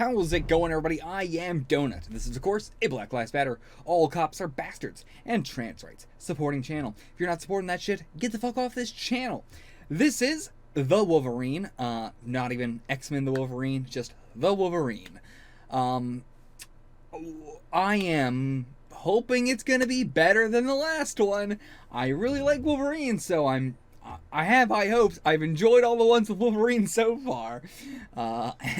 How's it going, everybody? I am Donut. This is, of course, a Black Lives Matter, all cops are bastards, and trans rights supporting channel. If you're not supporting that shit, get the fuck off this channel. This is the Wolverine, not even X-Men the Wolverine, just the Wolverine. I am hoping it's gonna be better than the last one. I really like Wolverine, so I have high hopes. I've enjoyed all the ones with Wolverine so far.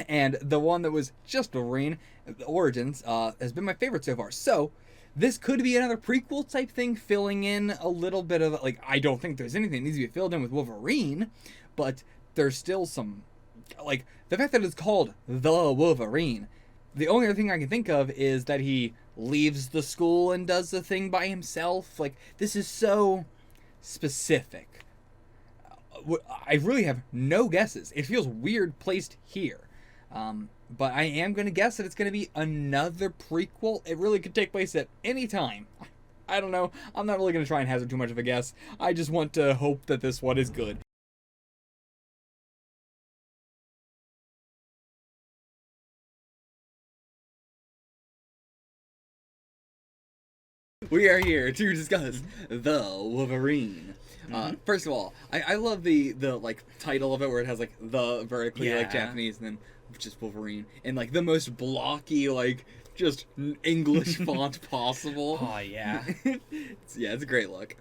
And the one that was just Wolverine, the Origins, has been my favorite so far. So, this could be another prequel type thing, filling in a little bit of, like, I don't think there's anything that needs to be filled in with Wolverine, but there's still some, like, the fact that it's called The Wolverine, the only other thing I can think of is that he leaves the school and does the thing by himself. Like, this is so specific. I really have no guesses. It feels weird placed here. But I am going to guess that it's going to be another prequel. It really could take place at any time. I don't know. I'm not really going to try and hazard too much of a guess. I just want to hope that this one is good. We are here to discuss The Wolverine. First of all, I love the like title of it where it has like the vertically like Japanese and then just Wolverine and like the most blocky like just English font possible. Oh yeah. It's a great look.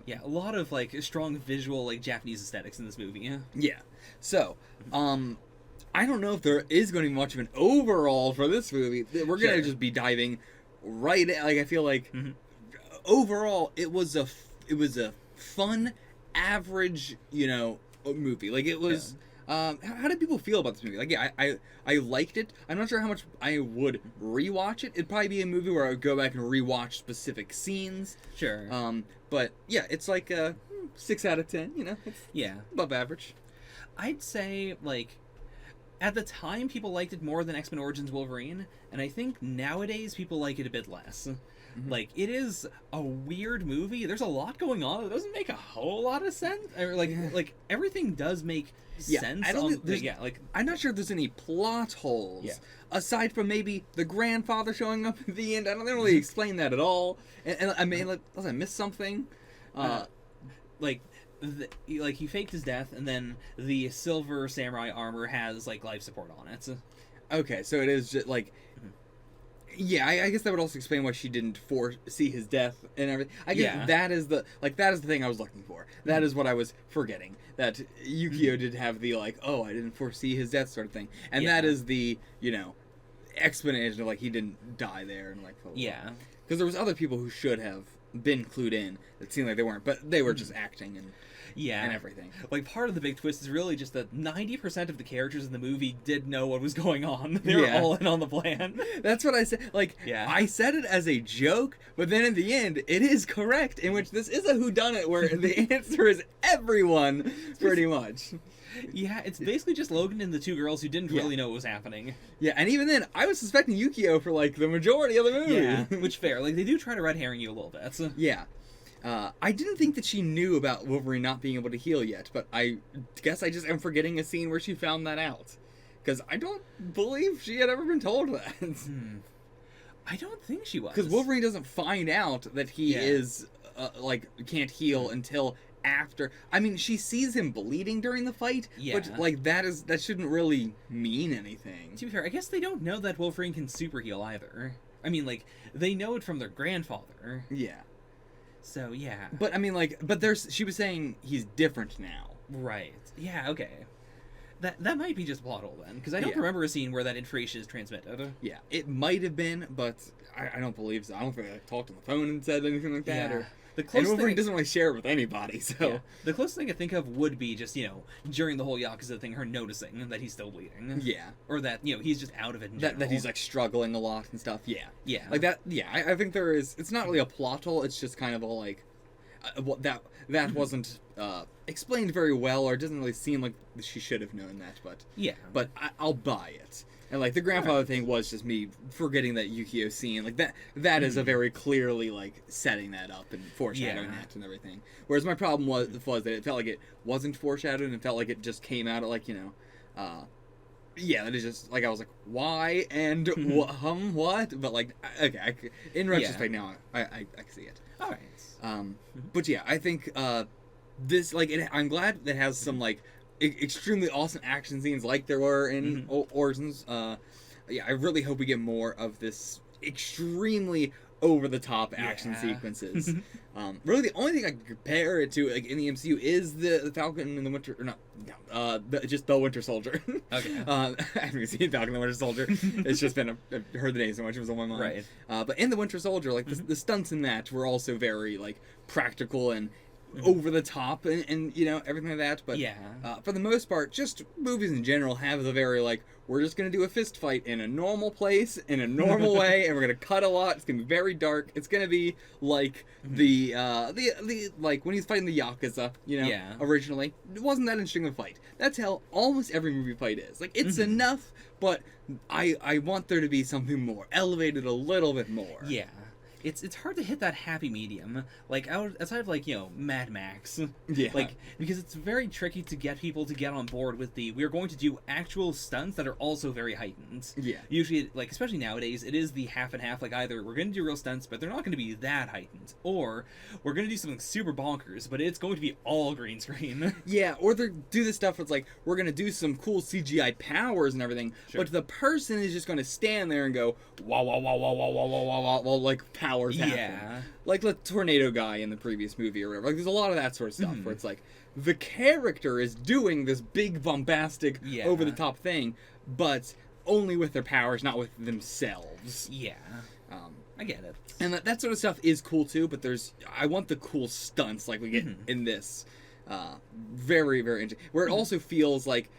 Yeah, a lot of like strong visual like Japanese aesthetics in this movie. Yeah. So, I don't know if there is going to be much of an overall for this movie. We're going to just be diving right in. Like I feel like overall it was a fun, average, movie. Like it was. How did people feel about this movie? Like, yeah, I liked it. I'm not sure how much I would rewatch it. It'd probably be a movie where I would go back and rewatch specific scenes. Sure. But yeah, it's like a 6 out of 10. It's above average. I'd say like at the time people liked it more than X-Men Origins Wolverine, and I think nowadays people like it a bit less. Like, it is a weird movie. There's a lot going on. It doesn't make a whole lot of sense. Or, like everything does make sense. I don't I'm not sure if there's any plot holes. Yeah. Aside from maybe the grandfather showing up at the end. I don't really explain that at all. And I mean, like, was I miss something? He faked his death, and then the silver samurai armor has, like, life support on it. Okay, so it is just, like... Yeah, I guess that would also explain why she didn't foresee his death and everything. I guess that is the thing I was looking for. That is what I was forgetting. That Yukio did have the, like, oh, I didn't foresee his death sort of thing. And that is the, explanation of, like, he didn't die there. And, like, yeah. Because there was other people who should have been clued in that seemed like they weren't. But they were just acting and... Yeah. And everything. Like, part of the big twist is really just that 90% of the characters in the movie did know what was going on. They were all in on the plan. That's what I said. Like, I said it as a joke, but then in the end, it is correct, in which this is a whodunit where the answer is everyone, pretty much. Yeah, it's basically just Logan and the two girls who didn't really know what was happening. Yeah, and even then, I was suspecting Yukio for, like, the majority of the movie. Yeah, which fair. Like, they do try to red herring you a little bit. So. Yeah. I didn't think that she knew about Wolverine not being able to heal yet, but I guess I just am forgetting a scene where she found that out. Because I don't believe she had ever been told that. I don't think she was. Because Wolverine doesn't find out that he is, can't heal until after. I mean, she sees him bleeding during the fight, but, like, that shouldn't really mean anything. To be fair, I guess they don't know that Wolverine can super heal either. I mean, like, they know it from their grandfather. Yeah. So, yeah. But, I mean, like, she was saying he's different now. Right. Yeah, okay. That might be just plot hole then, because I don't remember a scene where that information is transmitted. Yeah, it might have been, but I don't believe so. I don't think I talked on the phone and said anything like that. Yeah. And Wolverine doesn't really share it with anybody, so... Yeah. The closest thing I think of would be just, during the whole Yakuza thing, her noticing that he's still bleeding. Yeah. Or that, he's just out of it in general. That he's, like, struggling a lot and stuff, yeah. Yeah. Like, that, I think there is... It's not really a plot hole, it's just kind of a, like... that wasn't explained very well, or it doesn't really seem like she should have known that, but... Yeah. But I'll buy it. And, like, the grandfather thing was just me forgetting that Yukio scene. Like, that is a very clearly, like, setting that up and foreshadowing that and everything. Whereas my problem was that it felt like it wasn't foreshadowed and it felt like it just came out at, like, yeah, that is just like I was like, why and what? But like, okay, in retrospect now, I can see it. All right. But yeah, I think this like I'm glad it has some like extremely awesome action scenes like there were in Origins. Yeah, I really hope we get more of this extremely over the top action sequences. Really, the only thing I can compare it to, like in the MCU, is the Falcon and the Winter, or not, just the Winter Soldier. Okay. I haven't seen Falcon and the Winter Soldier. It's just been I've heard the name so much, it was on my mind. Right. But in the Winter Soldier, like the stunts in that were also very like practical and over the top and you know everything like that. But Yeah. For the most part, just movies in general have the very like, we're just gonna do a fist fight in a normal place in a normal way, and we're gonna cut a lot. It's gonna be very dark. It's gonna be like the like when he's fighting the Yakuza, you know, originally it wasn't that interesting of a fight. That's how almost every movie fight is. Like it's enough, but I want there to be something more elevated a little bit more. Yeah. It's hard to hit that happy medium, like outside of like, you know, Mad Max, like, because it's very tricky to get people to get on board with we're going to do actual stunts that are also very heightened. Yeah, usually, like, especially nowadays, it is the half and half. Like, either we're going to do real stunts, but they're not going to be that heightened, or we're going to do something super bonkers, but it's going to be all green screen. Yeah, or they do this stuff. It's like, we're going to do some cool CGI powers and everything, but the person is just going to stand there and go wah wah wah wah wah wah wah wah wah, while like powers happen. Yeah, like the tornado guy in the previous movie or whatever. Like, there's a lot of that sort of stuff where it's like the character is doing this big bombastic over the top thing, but only with their powers, not with themselves. Yeah. I get it. And that sort of stuff is cool too, but I want the cool stunts like we get in this. Very, very interesting. Where it also feels like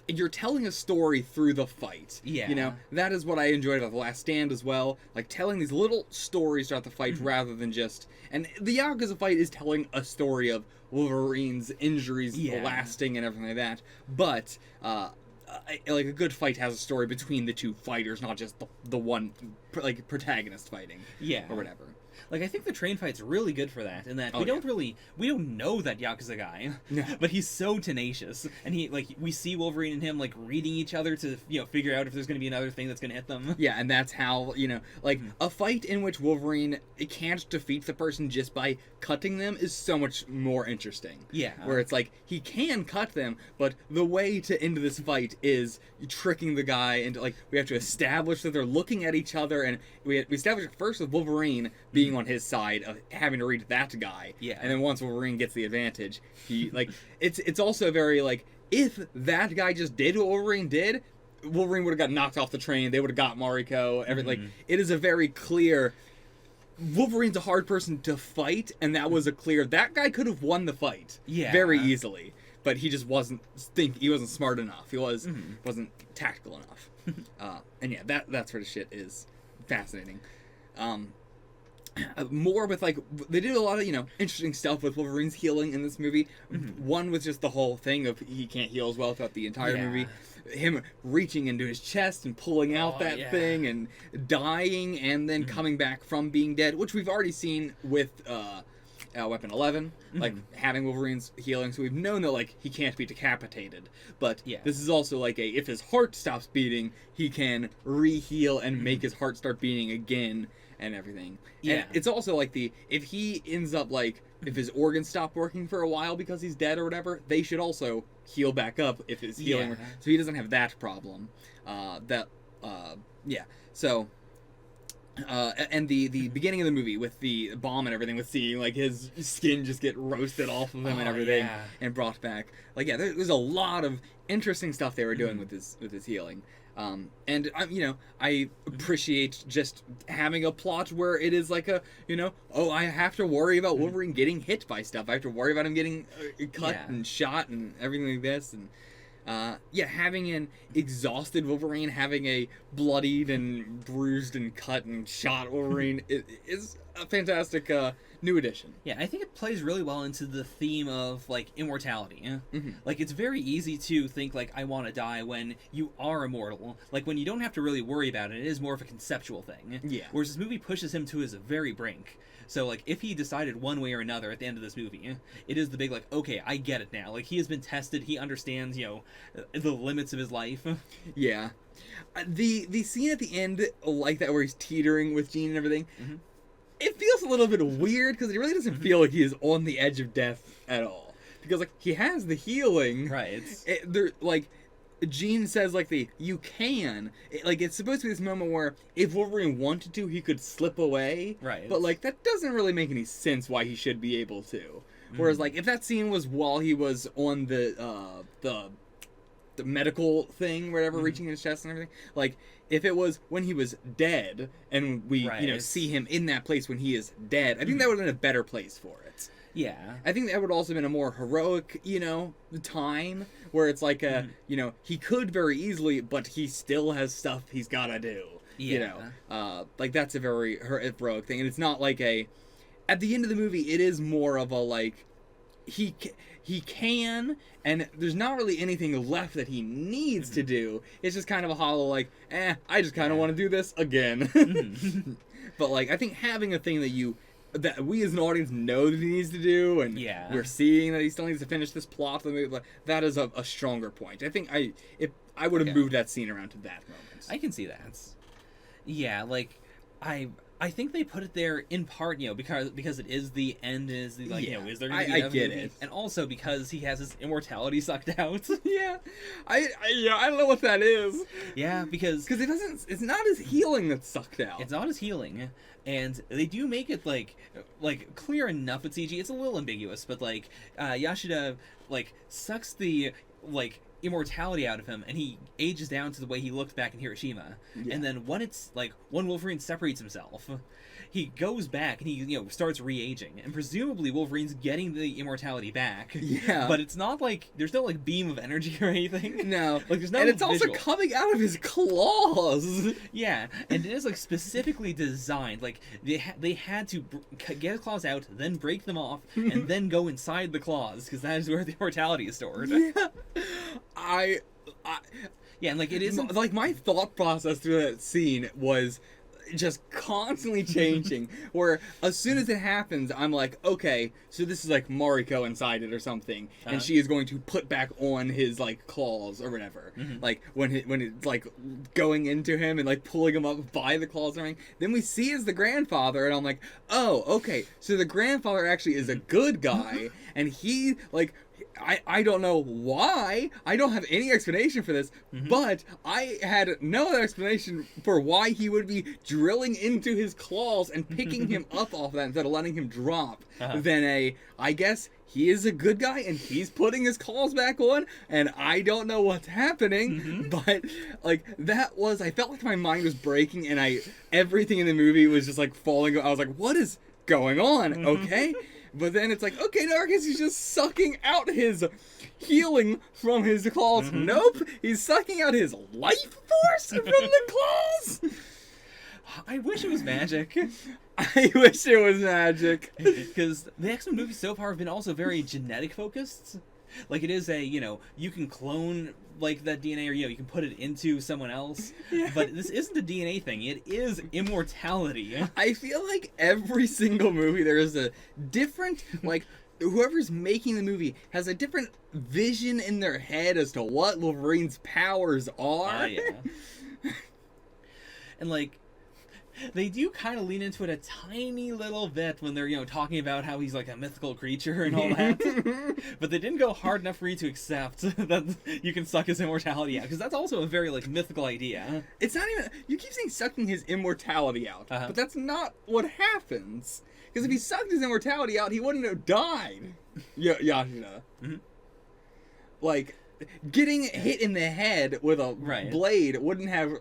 you're telling a story through the fight. Yeah. You know, that is what I enjoyed about The Last Stand as well. Like, telling these little stories throughout the fight rather than just... And the Yakuza fight is telling a story of Wolverine's injuries lasting and everything like that. But, like, a good fight has a story between the two fighters, not just the one, like, protagonist fighting. Yeah. Or whatever. Like, I think the train fight's really good for that, in that we don't know that Yakuza guy, but he's so tenacious, and we see Wolverine and him, like, reading each other to, you know, figure out if there's going to be another thing that's going to hit them. Yeah, and that's how, you know, like, a fight in which Wolverine can't defeat the person just by cutting them is so much more interesting. Yeah. Where it's like, he can cut them, but the way to end this fight is tricking the guy into, like, we have to establish that they're looking at each other, and we establish it first with Wolverine being on his side of having to read that guy. Yeah. And then once Wolverine gets the advantage, he, like, it's also very, like, if that guy just did what Wolverine did, Wolverine would have got knocked off the train, they would have got Mariko, everything. Like, it is a very clear... Wolverine's a hard person to fight, and that was that guy could have won the fight very easily, but he just wasn't smart enough. He wasn't tactical enough. And yeah, that sort of shit is fascinating. More with, like, they did a lot of, you know, interesting stuff with Wolverine's healing in this movie. One with just the whole thing of he can't heal as well throughout the entire movie. Him reaching into his chest and pulling out that thing and dying and then coming back from being dead, which we've already seen with Weapon 11, like, having Wolverine's healing, so we've known that, like, he can't be decapitated. But this is also like if his heart stops beating, he can re-heal and make his heart start beating again and everything. And it's also like if he ends up, like, if his organs stop working for a while because he's dead or whatever, they should also heal back up if his healing so he doesn't have that problem. So and the beginning of the movie with the bomb and everything, with seeing, like, his skin just get roasted off of him and everything and brought back, like, there's a lot of interesting stuff they were doing with his healing. And you know, I appreciate just having a plot where it is like I have to worry about Wolverine getting hit by stuff. I have to worry about him getting cut and shot and everything like this. And having an exhausted Wolverine, having a bloodied and bruised and cut and shot Wolverine is a fantastic new addition. Yeah, I think it plays really well into the theme of like immortality. Mm-hmm. Like it's very easy to think like I want to die when you are immortal. Like when you don't have to really worry about it, it is more of a conceptual thing. Yeah. Whereas this movie pushes him to his very brink. So like if he decided one way or another at the end of this movie, it is the big like okay, I get it now. Like he has been tested, he understands, the limits of his life. Yeah. The scene at the end like that where he's teetering with Jean and everything. Mm-hmm. It feels a little bit weird because it really doesn't feel like he is on the edge of death at all. Because like he has the healing, Right. Like Jean says, like you can, it's supposed to be this moment where if Wolverine wanted to, he could slip away. Right. But like that doesn't really make any sense why he should be able to. Whereas like if that scene was while he was on the medical thing, whatever, reaching his chest and everything, like if it was when he was dead and we see him in that place when he is dead, I think that would have been a better place for it. Yeah. I think that would also have been a more heroic, time where it's like he could very easily, but he still has stuff he's gotta do. Yeah. Like that's a very heroic thing, and it's not like at the end of the movie, it is more of a like he can, and there's not really anything left that he needs to do. It's just kind of a hollow like, I just kind of want to do this again. But like I think having a thing that we as an audience know that he needs to do, and we're seeing that he still needs to finish this plot of the movie, that is a stronger point. I think I would have moved that scene around to that moment. I can see that. Yeah, like I think they put it there in part, because it is the end, is the is there gonna be another get movie? it, and also because he has his immortality sucked out. Yeah, I don't know what that is. Yeah, because it's not his healing that's sucked out. It's not his healing, and they do make it like clear enough with CG. It's a little ambiguous, but Yashida sucks the immortality out of him, and he ages down to the way he looked back in Hiroshima. Yeah. And then when Wolverine separates himself, he goes back and he starts re-aging, and presumably Wolverine's getting the immortality back. Yeah, but it's not like there's no beam of energy or anything. No, there's no. And it's visual. Also coming out of his claws. Yeah, and it is specifically designed. They had to get his claws out, then break them off, and then go inside the claws because that is where the immortality is stored. Yeah. Yeah, and it isn't my thought process through that scene was just constantly changing, where as soon as it happens I'm like, okay, so this is Mariko inside it or something, and she is going to put back on his claws or whatever, when it's going into him and pulling him up by the claws and everything. Then we see as the grandfather, and I'm like, oh, okay, so the grandfather actually is a good guy, and he I don't know why. I don't have any explanation for this, but I had no other explanation for why he would be drilling into his claws and picking him up off that instead of letting him drop than I guess he is a good guy and he's putting his claws back on, and I don't know what's happening, but I felt like my mind was breaking, and everything in the movie was just falling. I was like, what is going on? Okay. But then it's okay, no, I guess he's just sucking out his healing from his claws. Nope, he's sucking out his life force from the claws. I wish it was magic. I wish it was magic. Because the X-Men movies so far have been also very genetic focused. It is you can clone that DNA, or you can put it into someone else. Yeah. But this isn't a DNA thing. It is immortality. I feel like every single movie there is a different whoever's making the movie has a different vision in their head as to what Wolverine's powers are. Yeah. And they do kind of lean into it a tiny little bit when they're, talking about how he's a mythical creature and all that. But they didn't go hard enough for you to accept that you can suck his immortality out, because that's also a very, mythical idea. It's not even... You keep saying sucking his immortality out, but that's not what happens. Because if he sucked his immortality out, he wouldn't have died. Yashida. Getting hit in the head with a blade wouldn't have,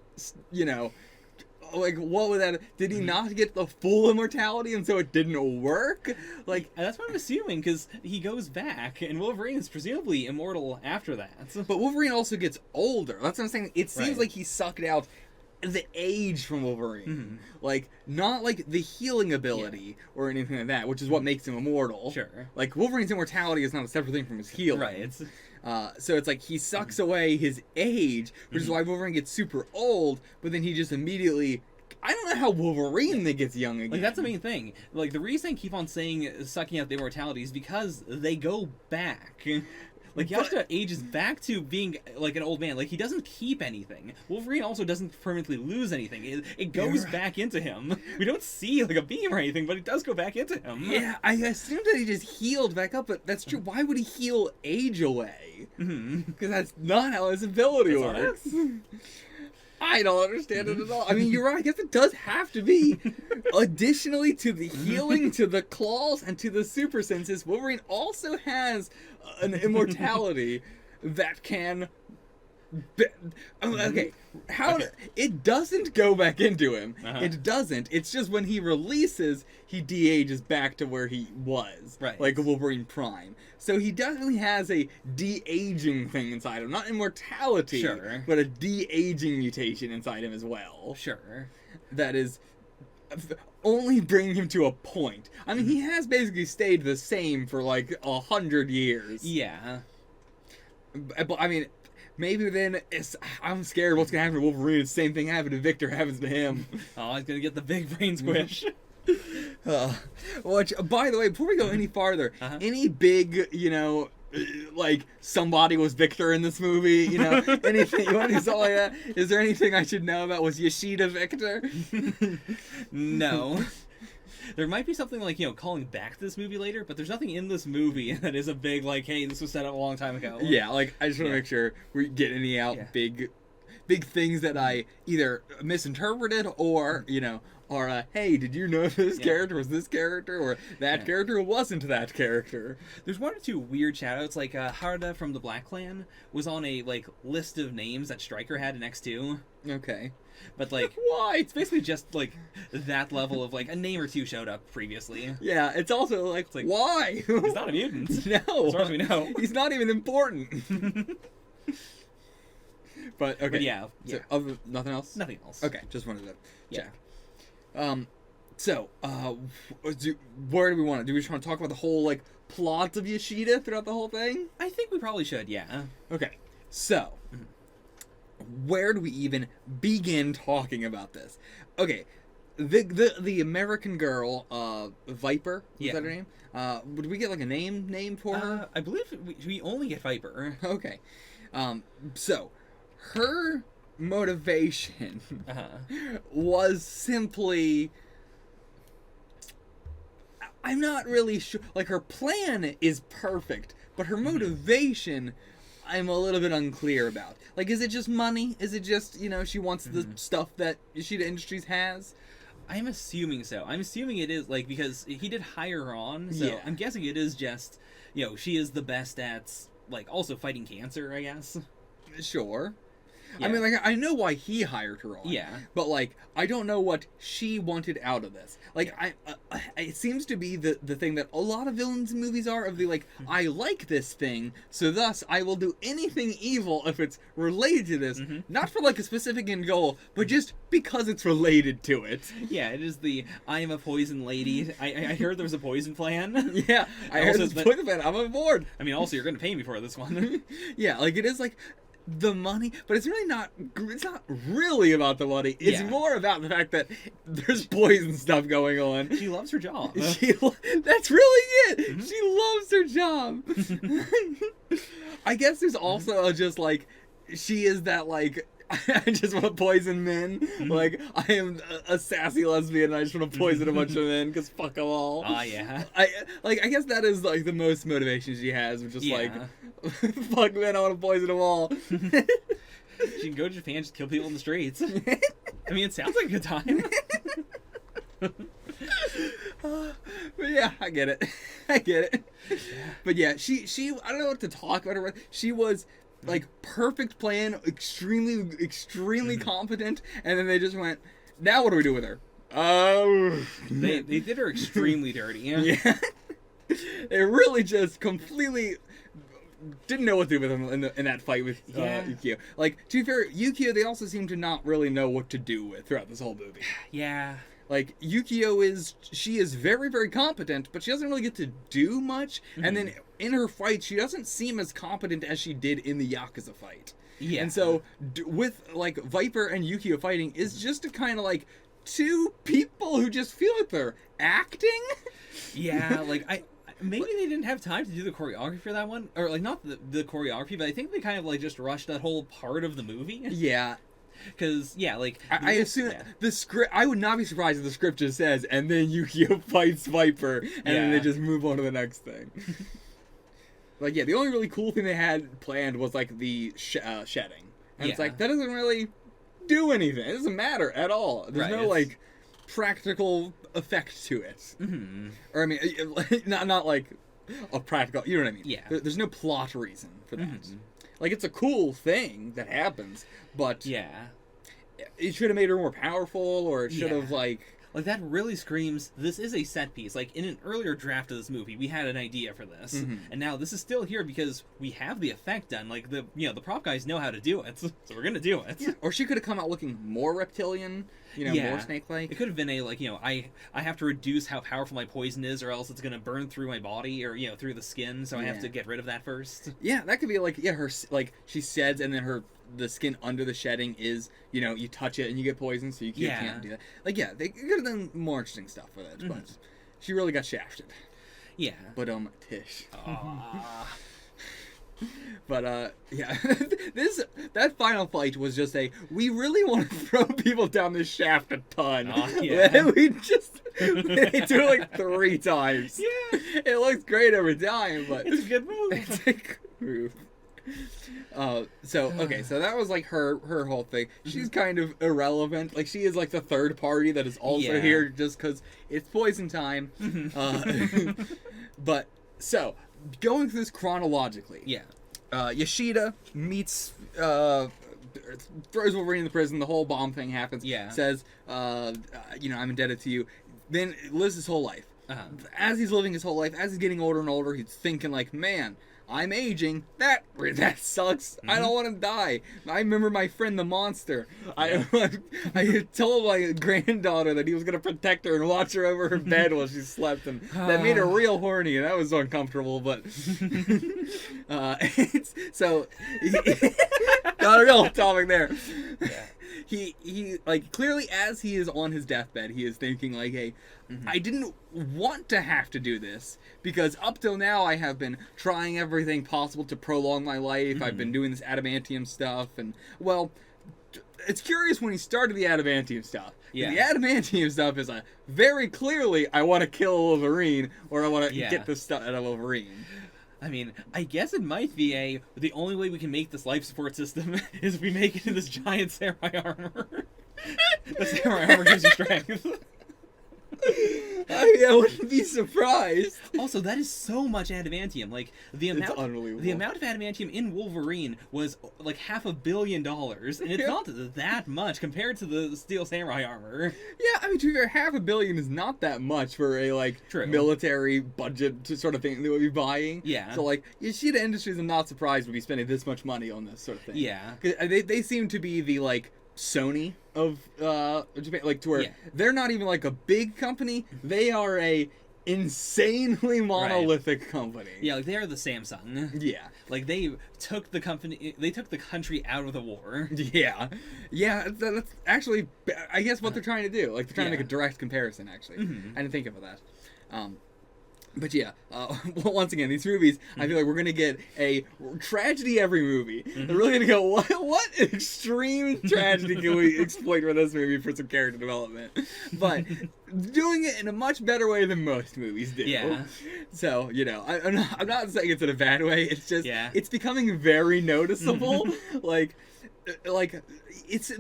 what was that? Did he not get the full immortality and so it didn't work? That's what I'm assuming, because he goes back, and Wolverine is presumably immortal after that. But Wolverine also gets older. That's what I'm saying. It seems like he sucked out the age from Wolverine. Mhm. Like, not like the healing ability or anything like that, which is what makes him immortal. Sure. Like, Wolverine's immortality is not a separate thing from his healing. Right. So it's like he sucks away his age, which is Mhm. why Wolverine gets super old, but then he just immediately... I don't know how Wolverine then gets young again. Like, that's the main thing. Like, the reason I keep on saying sucking out the immortality is because they go back. Like, Yashida ages back to being, like, an old man. Like, he doesn't keep anything. Wolverine also doesn't permanently lose anything. It goes back into him. We don't see, like, a beam or anything, but it does go back into him. Yeah, I assumed that he just healed back up, but that's true. Why would he heal age away? Because that's not how his ability That's not works. I don't understand it at all. I mean, you're right. I guess it does have to be. Additionally to the healing, to the claws, and to the super senses, Wolverine also has an immortality that can... Okay, it doesn't go back into him. It doesn't. It's just when he releases, he de-ages back to where he was. Right. Like Wolverine Prime. So he definitely has a de-aging thing inside him. Not immortality, Sure. but a de-aging mutation inside him as well. Sure. That is only bringing him to a point. I mean, he has basically stayed the same for like 100 years. Yeah. But I mean... Maybe then I'm scared what's gonna happen to Wolverine. The same thing happened to Victor happens to him. Oh, he's gonna get the big brain squish. Which, by the way, before we go any farther, any big, like somebody was Victor in this movie, anything you want to do something like that? Is there anything I should know about? Was Yashida Victor? No. There might be something like, calling back this movie later, but there's nothing in this movie that is a big, like, hey, this was set up a long time ago. Yeah, like, I just want to make sure we get any out big things that I either misinterpreted or, or, hey, did you know this character was this character, or that character wasn't that character? There's one or two weird shoutouts, like, Harada from the Black Clan was on a, like, list of names that Stryker had in X2. Okay. But, like, why? It's basically just, like, that level of, like, a name or two showed up previously. Yeah, it's also, like why? He's not a mutant. No. As far as we know. He's not even important. But, okay. But yeah. So, nothing else? Nothing else. Okay, just wanted to check. So, where do we want to? Do we just want to talk about the whole, like, plot of Yashida throughout the whole thing? I think we probably should, yeah. Okay, so... Where do we even begin talking about this? Okay, the American girl, Viper, is that her name? Would we get like a name for her? I believe we only get Viper. Okay, so her motivation was simply... I'm not really sure. Like, her plan is perfect, but her motivation... I'm a little bit unclear about. Like, is it just money? Is it just, she wants the stuff that Yoshida Industries has? I'm assuming so. I'm assuming it is, like, because he did hire her on, so I'm guessing it is just, she is the best at, like, also fighting cancer, I guess. Sure. Yeah. I mean, like, I know why he hired her on. Yeah. But, like, I don't know what she wanted out of this. Like, it seems to be the thing that a lot of villains in movies are, of the, like, I like this thing, so thus I will do anything evil if it's related to this. Not for, like, a specific end goal, but just because it's related to it. Yeah, it is the, I am a poison lady. I heard there was a poison plan. Yeah, I heard there's a poison plan. I'm on board. I mean, also, you're going to pay me for this one. Yeah, like, it is, like... the money, but it's really not. It's not really about the money. It's more about the fact that there's poison stuff going on. She loves her job. That's really it. She loves her job. I guess there's also just like she is that like. I just want to poison men. Like, I am a sassy lesbian and I just want to poison a bunch of men because fuck them all. Yeah. I guess that is, like, the most motivation she has, which is, like, fuck men, I want to poison them all. She can go to Japan and just kill people in the streets. I mean, it sounds like a good time. But yeah, I get it. I get it. But yeah, she I don't know what to talk about her. She was... like, perfect plan, extremely competent, and then they just went, now what do we do with her? They did her extremely dirty. Yeah. They really just completely didn't know what to do with him in that fight with Yukio. Like, to be fair, Yukio they also seem to not really know what to do with throughout this whole movie. Yeah. Like, Yukio is very, very competent, but she doesn't really get to do much. Mm-hmm. And then in her fight, she doesn't seem as competent as she did in the Yakuza fight. Yeah. And so, with, like, Viper and Yukio fighting is just a kind of, like, two people who just feel like they're acting. Yeah, like, maybe they didn't have time to do the choreography for that one. Or, like, not the choreography, but I think they kind of, like, just rushed that whole part of the movie. Yeah. Because, yeah, like... I assume the script... I would not be surprised if the script just says, and then Yukio fights Viper, and then they just move on to the next thing. Like, yeah, the only really cool thing they had planned was, like, the shedding. And it's like, that doesn't really do anything. It doesn't matter at all. There's no, like, practical effect to it. Mm-hmm. Or, I mean, not like a practical... You know what I mean? Yeah. There's no plot reason for that. Mm-hmm. Like, it's a cool thing that happens, but... Yeah. It should have made her more powerful, or it should have, like... Like, that really screams, this is a set piece. Like, in an earlier draft of this movie, we had an idea for this. Mm-hmm. And now this is still here because we have the effect done. Like, the prop guys know how to do it, so we're gonna do it. Yeah. Or she could have come out looking more reptilian, more snake-like. It could have been a, like, I have to reduce how powerful my poison is, or else it's gonna burn through my body, or, through the skin, so I have to get rid of that first. Yeah, that could be, like, her, like, she sheds, and then the skin under the shedding is, you touch it and you get poisoned, so you can't do that. Like, yeah, they could have done more interesting stuff with it, but she really got shafted. Yeah. But, Tish. But, yeah, that final fight was just we really want to throw people down this shaft a ton. Yeah. They do it like 3 times. Yeah. It looks great every time, but... It's a good move. It's a good move. So that was like her whole thing. She's kind of irrelevant. Like, she is like the third party that is also here just because it's poison time. But so going through this chronologically, Yoshida meets throws Wolverine in the prison. The whole bomb thing happens. Says I'm indebted to you. Then lives his whole life. As he's living his whole life, as he's getting older and older, he's thinking like, man, I'm aging. That sucks. I don't want to die. I remember my friend the monster. I told my granddaughter that he was going to protect her and watch her over her bed while she slept, and that made her real horny, and that was uncomfortable, but... so... got a real topic there. Yeah. He like, clearly as he is on his deathbed, he is thinking like, hey, I didn't want to have to do this because up till now I have been trying everything possible to prolong my life. I've been doing this adamantium stuff, and well, it's curious when he started the adamantium stuff. Yeah. The adamantium stuff is very clearly I want to kill Wolverine, or I want to get this stuff out of Wolverine. I mean, I guess it might be the only way we can make this life support system is we make it in this giant samurai armor. The samurai armor gives you strength. I wouldn't be surprised. Also, that is so much adamantium. Like, the amount of adamantium in Wolverine was like $500 million, and it's not that much compared to the steel samurai armor. Yeah, I mean, to be fair, $500 million is not that much for a military budget sort of thing that we'd be buying. Yeah. So like, Yoshida Industries, I'm not surprised would be spending this much money on this sort of thing. Yeah. 'Cause they seem to be the Sony of Japan, like, to where they're not even like a big company, they are a insanely monolithic company. Yeah, like, they are the Samsung. Yeah. Like, they took the country out of the war. Yeah. That's actually, I guess, what they're trying to do. Like, they're trying to make a direct comparison, actually. I didn't think about that. But yeah, once again, these movies, I feel like we're going to get a tragedy every movie. They're really going to go, what extreme tragedy can we exploit for this movie for some character development? But doing it in a much better way than most movies do. Yeah. So, I'm not saying it's in a bad way. It's just, it's becoming very noticeable. Like, it's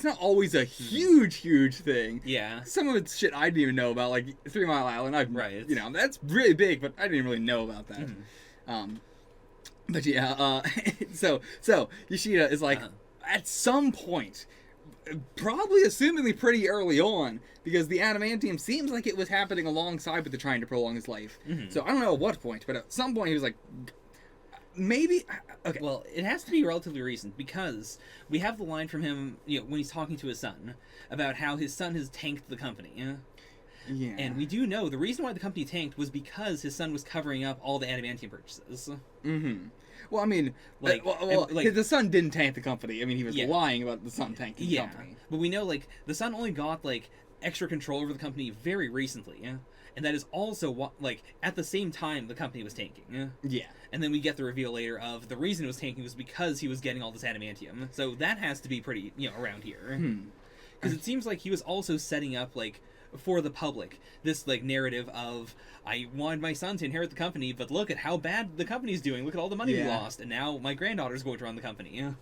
not always a huge thing. Yeah. Some of it's shit I didn't even know about, like 3 Mile Island. That's really big, but I didn't really know about that. But yeah, so Yoshida is like, at some point, probably assumingly pretty early on, because the adamantium seems like it was happening alongside with the trying to prolong his life. So I don't know at what point, but at some point he was like, maybe. Okay. Well, it has to be relatively recent because we have the line from him, when he's talking to his son about how his son has tanked the company. Yeah. And we do know the reason why the company tanked was because his son was covering up all the adamantium purchases. Mm-hmm. Well, I mean, Like, the son didn't tank the company. I mean, he was Yeah. lying about the son tanking the Yeah, company. but we know the son only got extra control over the company very recently, and that is also at the same time the company was tanking. Yeah. And then we get the reveal later of the reason it was tanking was because he was getting all this adamantium. So that has to be pretty around here, because it seems like he was also setting up for the public this narrative of, I wanted my son to inherit the company, but look at how bad the company's doing, look at all the money we lost, and now my granddaughter's going to run the company.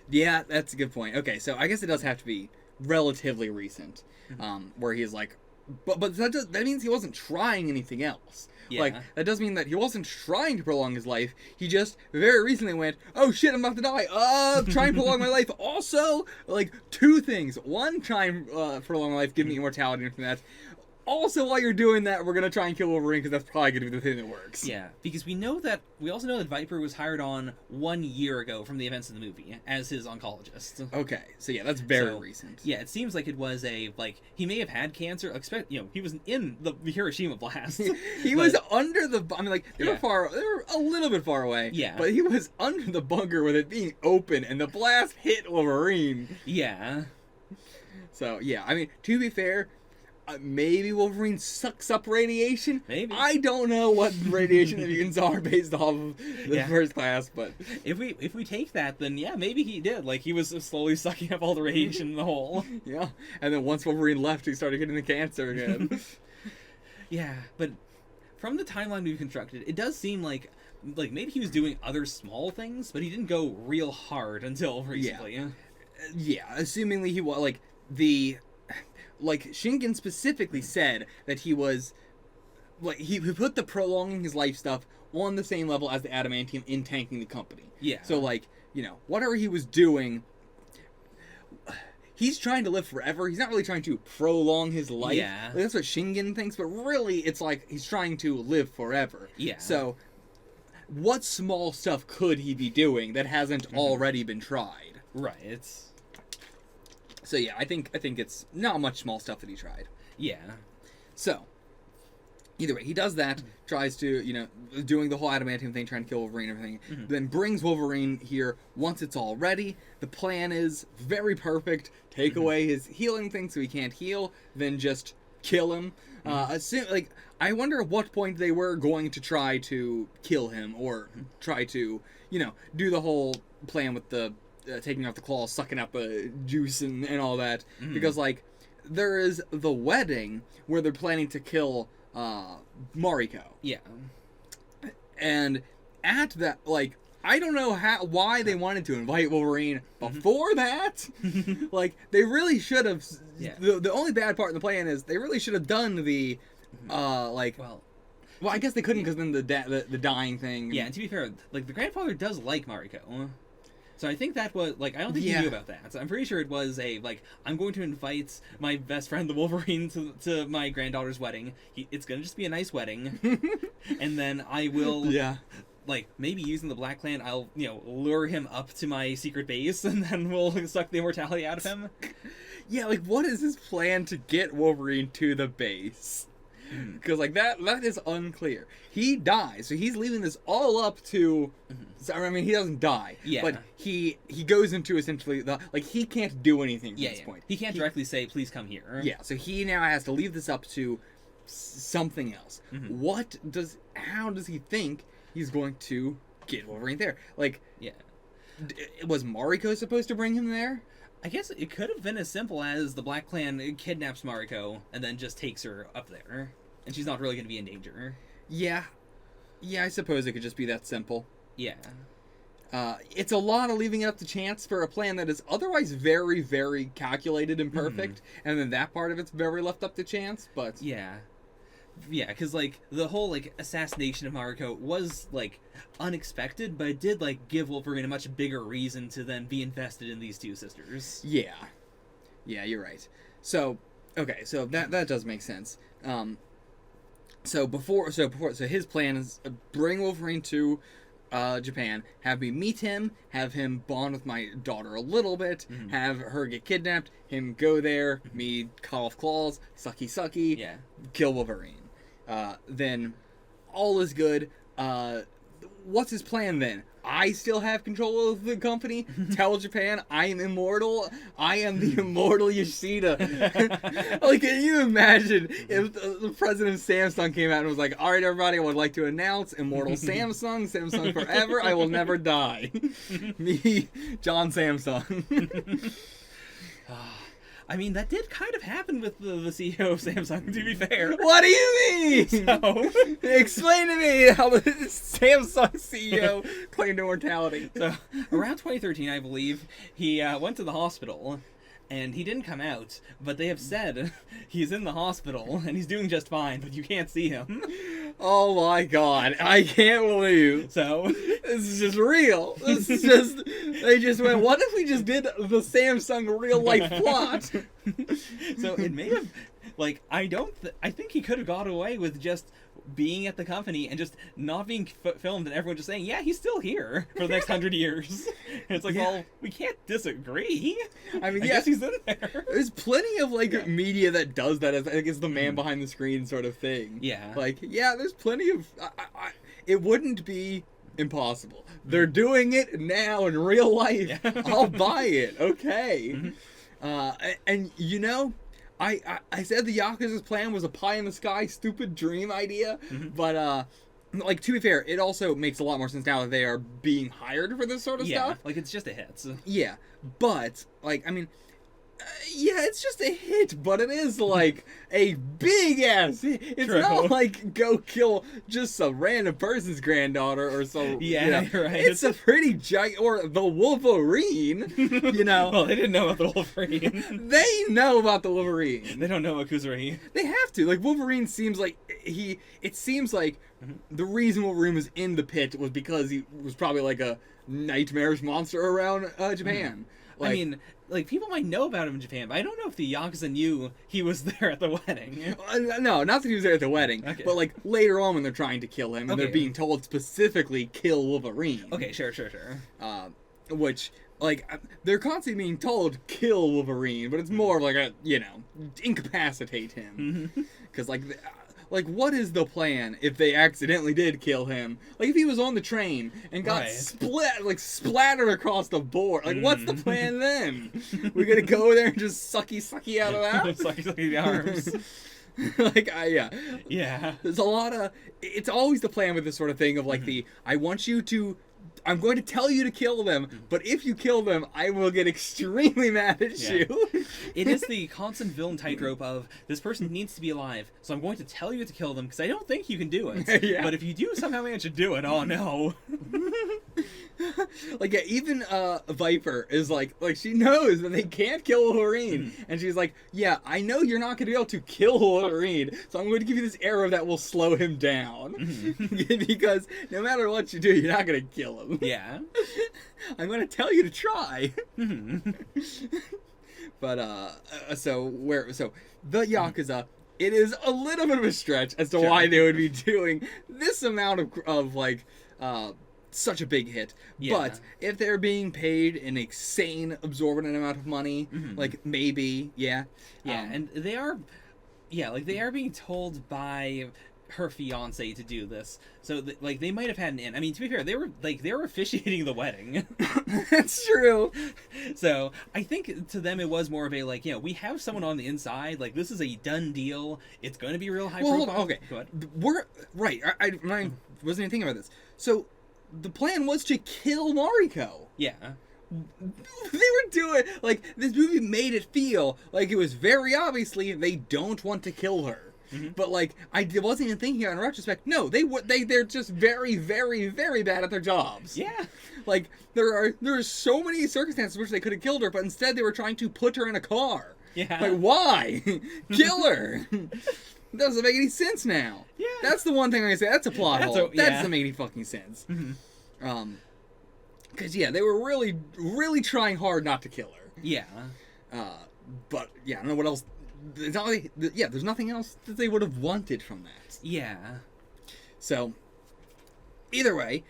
Yeah, that's a good point. Okay, so I guess it does have to be relatively recent, where he's like, but that means he wasn't trying anything else. Yeah. That does mean that he wasn't trying to prolong his life. He just very recently went, oh shit, I'm about to die. Try and prolong my life. Also, two things. One, try and prolong my life, give me immortality and everything like that. Also, while you're doing that, we're gonna try and kill Wolverine because that's probably gonna be the thing that works. Yeah, because we also know that Viper was hired on 1 year ago from the events of the movie as his oncologist. Okay, so yeah, that's very recent. Yeah, it seems like it was he may have had cancer. He was in the Hiroshima blast. He was under the. I mean, they were a little bit far away. Yeah, but he was under the bunker with it being open, and the blast hit Wolverine. Yeah. So yeah, I mean, to be fair. Maybe Wolverine sucks up radiation. Maybe. I don't know what radiation mutants are based off of the first class, but if we take that, then yeah, maybe he did. He was slowly sucking up all the radiation in the hole. Yeah, and then once Wolverine left, he started getting the cancer again. Yeah, but from the timeline we've constructed, it does seem like maybe he was doing other small things, but he didn't go real hard until recently. Yeah, assumingly he was Shingen specifically said that he was he put the prolonging his life stuff on the same level as the adamantium in tanking the company. Yeah. So whatever he was doing, he's trying to live forever. He's not really trying to prolong his life. Yeah. That's what Shingen thinks, but really it's he's trying to live forever. Yeah. So what small stuff could he be doing that hasn't already been tried? Right. So yeah, I think it's not much small stuff that he tried. Yeah. So, either way, he does that, tries to, doing the whole adamantium thing, trying to kill Wolverine and everything, then brings Wolverine here once it's all ready. The plan is very perfect. Take away his healing thing so he can't heal, then just kill him. I wonder at what point they were going to try to kill him or try to, do the whole plan with the taking out the claws, sucking up juice and all that. Because, there is the wedding where they're planning to kill Mariko. Yeah. And at that, I don't know why they wanted to invite Wolverine before that. They really should have. Yeah. The only bad part in the plan is they really should have done the, Well, I guess they couldn't because then the dying thing. Yeah, and to be fair, the grandfather does like Mariko. So I think that was, I don't think he knew about that. So I'm pretty sure it was I'm going to invite my best friend, the Wolverine, to my granddaughter's wedding. It's going to just be a nice wedding. And then I will, maybe using the Black Clan, I'll, lure him up to my secret base, and then we'll suck the immortality out of him. Yeah, what is his plan to get Wolverine to the base? Because that is unclear. He dies, so he's leaving this all up to. I mean, he doesn't die. Yeah. But he goes into essentially he can't do anything at this point. He can't directly say, "Please come here." Yeah. So he now has to leave this up to something else. How does he think he's going to get Wolverine there? Was Mariko supposed to bring him there? I guess it could have been as simple as the Black Clan kidnaps Mariko and then just takes her up there, and she's not really going to be in danger. Yeah, I suppose it could just be that simple. Yeah. It's a lot of leaving it up to chance for a plan that is otherwise very, very calculated and perfect, and then that part of it's very left up to chance, but... Yeah, because, the whole, assassination of Mariko was, unexpected, but it did, give Wolverine a much bigger reason to then be invested in these two sisters. Yeah. Yeah, you're right. So, okay, so that does make sense. So his plan is bring Wolverine to Japan, have me meet him, have him bond with my daughter a little bit, have her get kidnapped, him go there, me cut off claws, sucky, Yeah. kill Wolverine. Then all is good. What's his plan then? I still have control of the company. Tell Japan I am immortal. I am the immortal Yoshida. Like, can you imagine if the president of Samsung came out and was like, "All right, everybody, I would like to announce immortal Samsung forever. I will never die." Me, John Samsung. I mean, that did kind of happen with the CEO of Samsung, to be fair. What do you mean? So, explain to me how the Samsung CEO claimed immortality. So, around 2013, I believe, he went to the hospital, and he didn't come out, but they have said he's in the hospital, and he's doing just fine, but you can't see him. Oh my god, I can't believe. So, this is just real. This is just, they just went, what if we just did the Samsung real life plot? So it may have, like, I think he could have got away with just being at the company and just not being filmed and everyone just saying, yeah, he's still here for the next 100 years. And it's like, well, we can't disagree. I mean, I guess he's in there. There's plenty of, like, media that does that as, like, it's the man behind the screen sort of thing. Yeah. Like, yeah, there's plenty of, it wouldn't be impossible. They're doing it now in real life. Yeah. I'll buy it. Okay. And you know, I said the Yakuza's plan was a pie in the sky, stupid dream idea, but like, to be fair, it also makes a lot more sense now that they are being hired for this sort of stuff. Like, it's just a hit. So. Yeah, but like, I mean, yeah, it's just a hit, but it is like a big ass hit. It's True. not like go kill just some random person's granddaughter or some. Yeah, you know, right. It's a pretty giant, or the Wolverine. You know, Well, they didn't know about the Wolverine. they know about the Wolverine. They don't know about Kuzuri. They have to. Like, Wolverine seems like it seems like the reason Wolverine was in the pit was because he was probably like a nightmarish monster around Japan. Like, I mean, like, people might know about him in Japan, but I don't know if the Yakuza knew he was there at the wedding. no, not that he was there at the wedding, Okay. but like later on when they're trying to kill him and they're Okay. being told specifically kill Wolverine. Okay, sure. Which, like, they're constantly being told kill Wolverine, but it's more of like a, you know, incapacitate him. Because like, what is the plan if they accidentally did kill him? Like, if he was on the train and got Right. splattered across the board, like, what's the plan then? We're gonna go there and just sucky out of that? It's like the arms. Like, Yeah. there's a lot of, it's always the plan with this sort of thing of like I'm going to tell you to kill them, but if you kill them, I will get extremely mad at Yeah. you. It is the constant villain tightrope of, this person needs to be alive, so I'm going to tell you to kill them, because I don't think you can do it. Yeah. But if you do somehow manage to do it, oh no. Like, yeah, even Viper is like she knows that they can't kill Wolverine, and she's like, yeah, I know you're not going to be able to kill Wolverine, so I'm going to give you this arrow that will slow him down, because no matter what you do, you're not going to kill him. Yeah. I'm going to tell you to try. But so the Yakuza, it is a little bit of a stretch as to why they would be doing this amount of like such a big hit. Yeah. But if they're being paid an insane absorbent amount of money, like maybe, yeah. And they are, like, they are being told by her fiance to do this, so like, they might have had an in. I mean, to be fair, they were officiating the wedding. That's true. So I think to them it was more of a, like, we have someone on the inside, like, this is a done deal, it's going to be real high profile. Okay. Go ahead. We're right. I wasn't even thinking about this. So the plan was to kill Mariko. Yeah. They were doing, like, this movie made it feel like it was very obviously they don't want to kill her. But like, I wasn't even thinking in retrospect. No, they're just very, very, very bad at their jobs. Yeah. Like, there are so many circumstances in which they could have killed her, but instead they were trying to put her in a car. Yeah. Like, why? Kill her. Doesn't make any sense now. Yeah. That's the one thing I can say. That's a plot hole. That yeah. doesn't make any fucking sense. Because they were really, really trying hard not to kill her. Yeah. But yeah, I don't know what else. It's not like, there's nothing else that they would have wanted from that. Yeah. So Either way,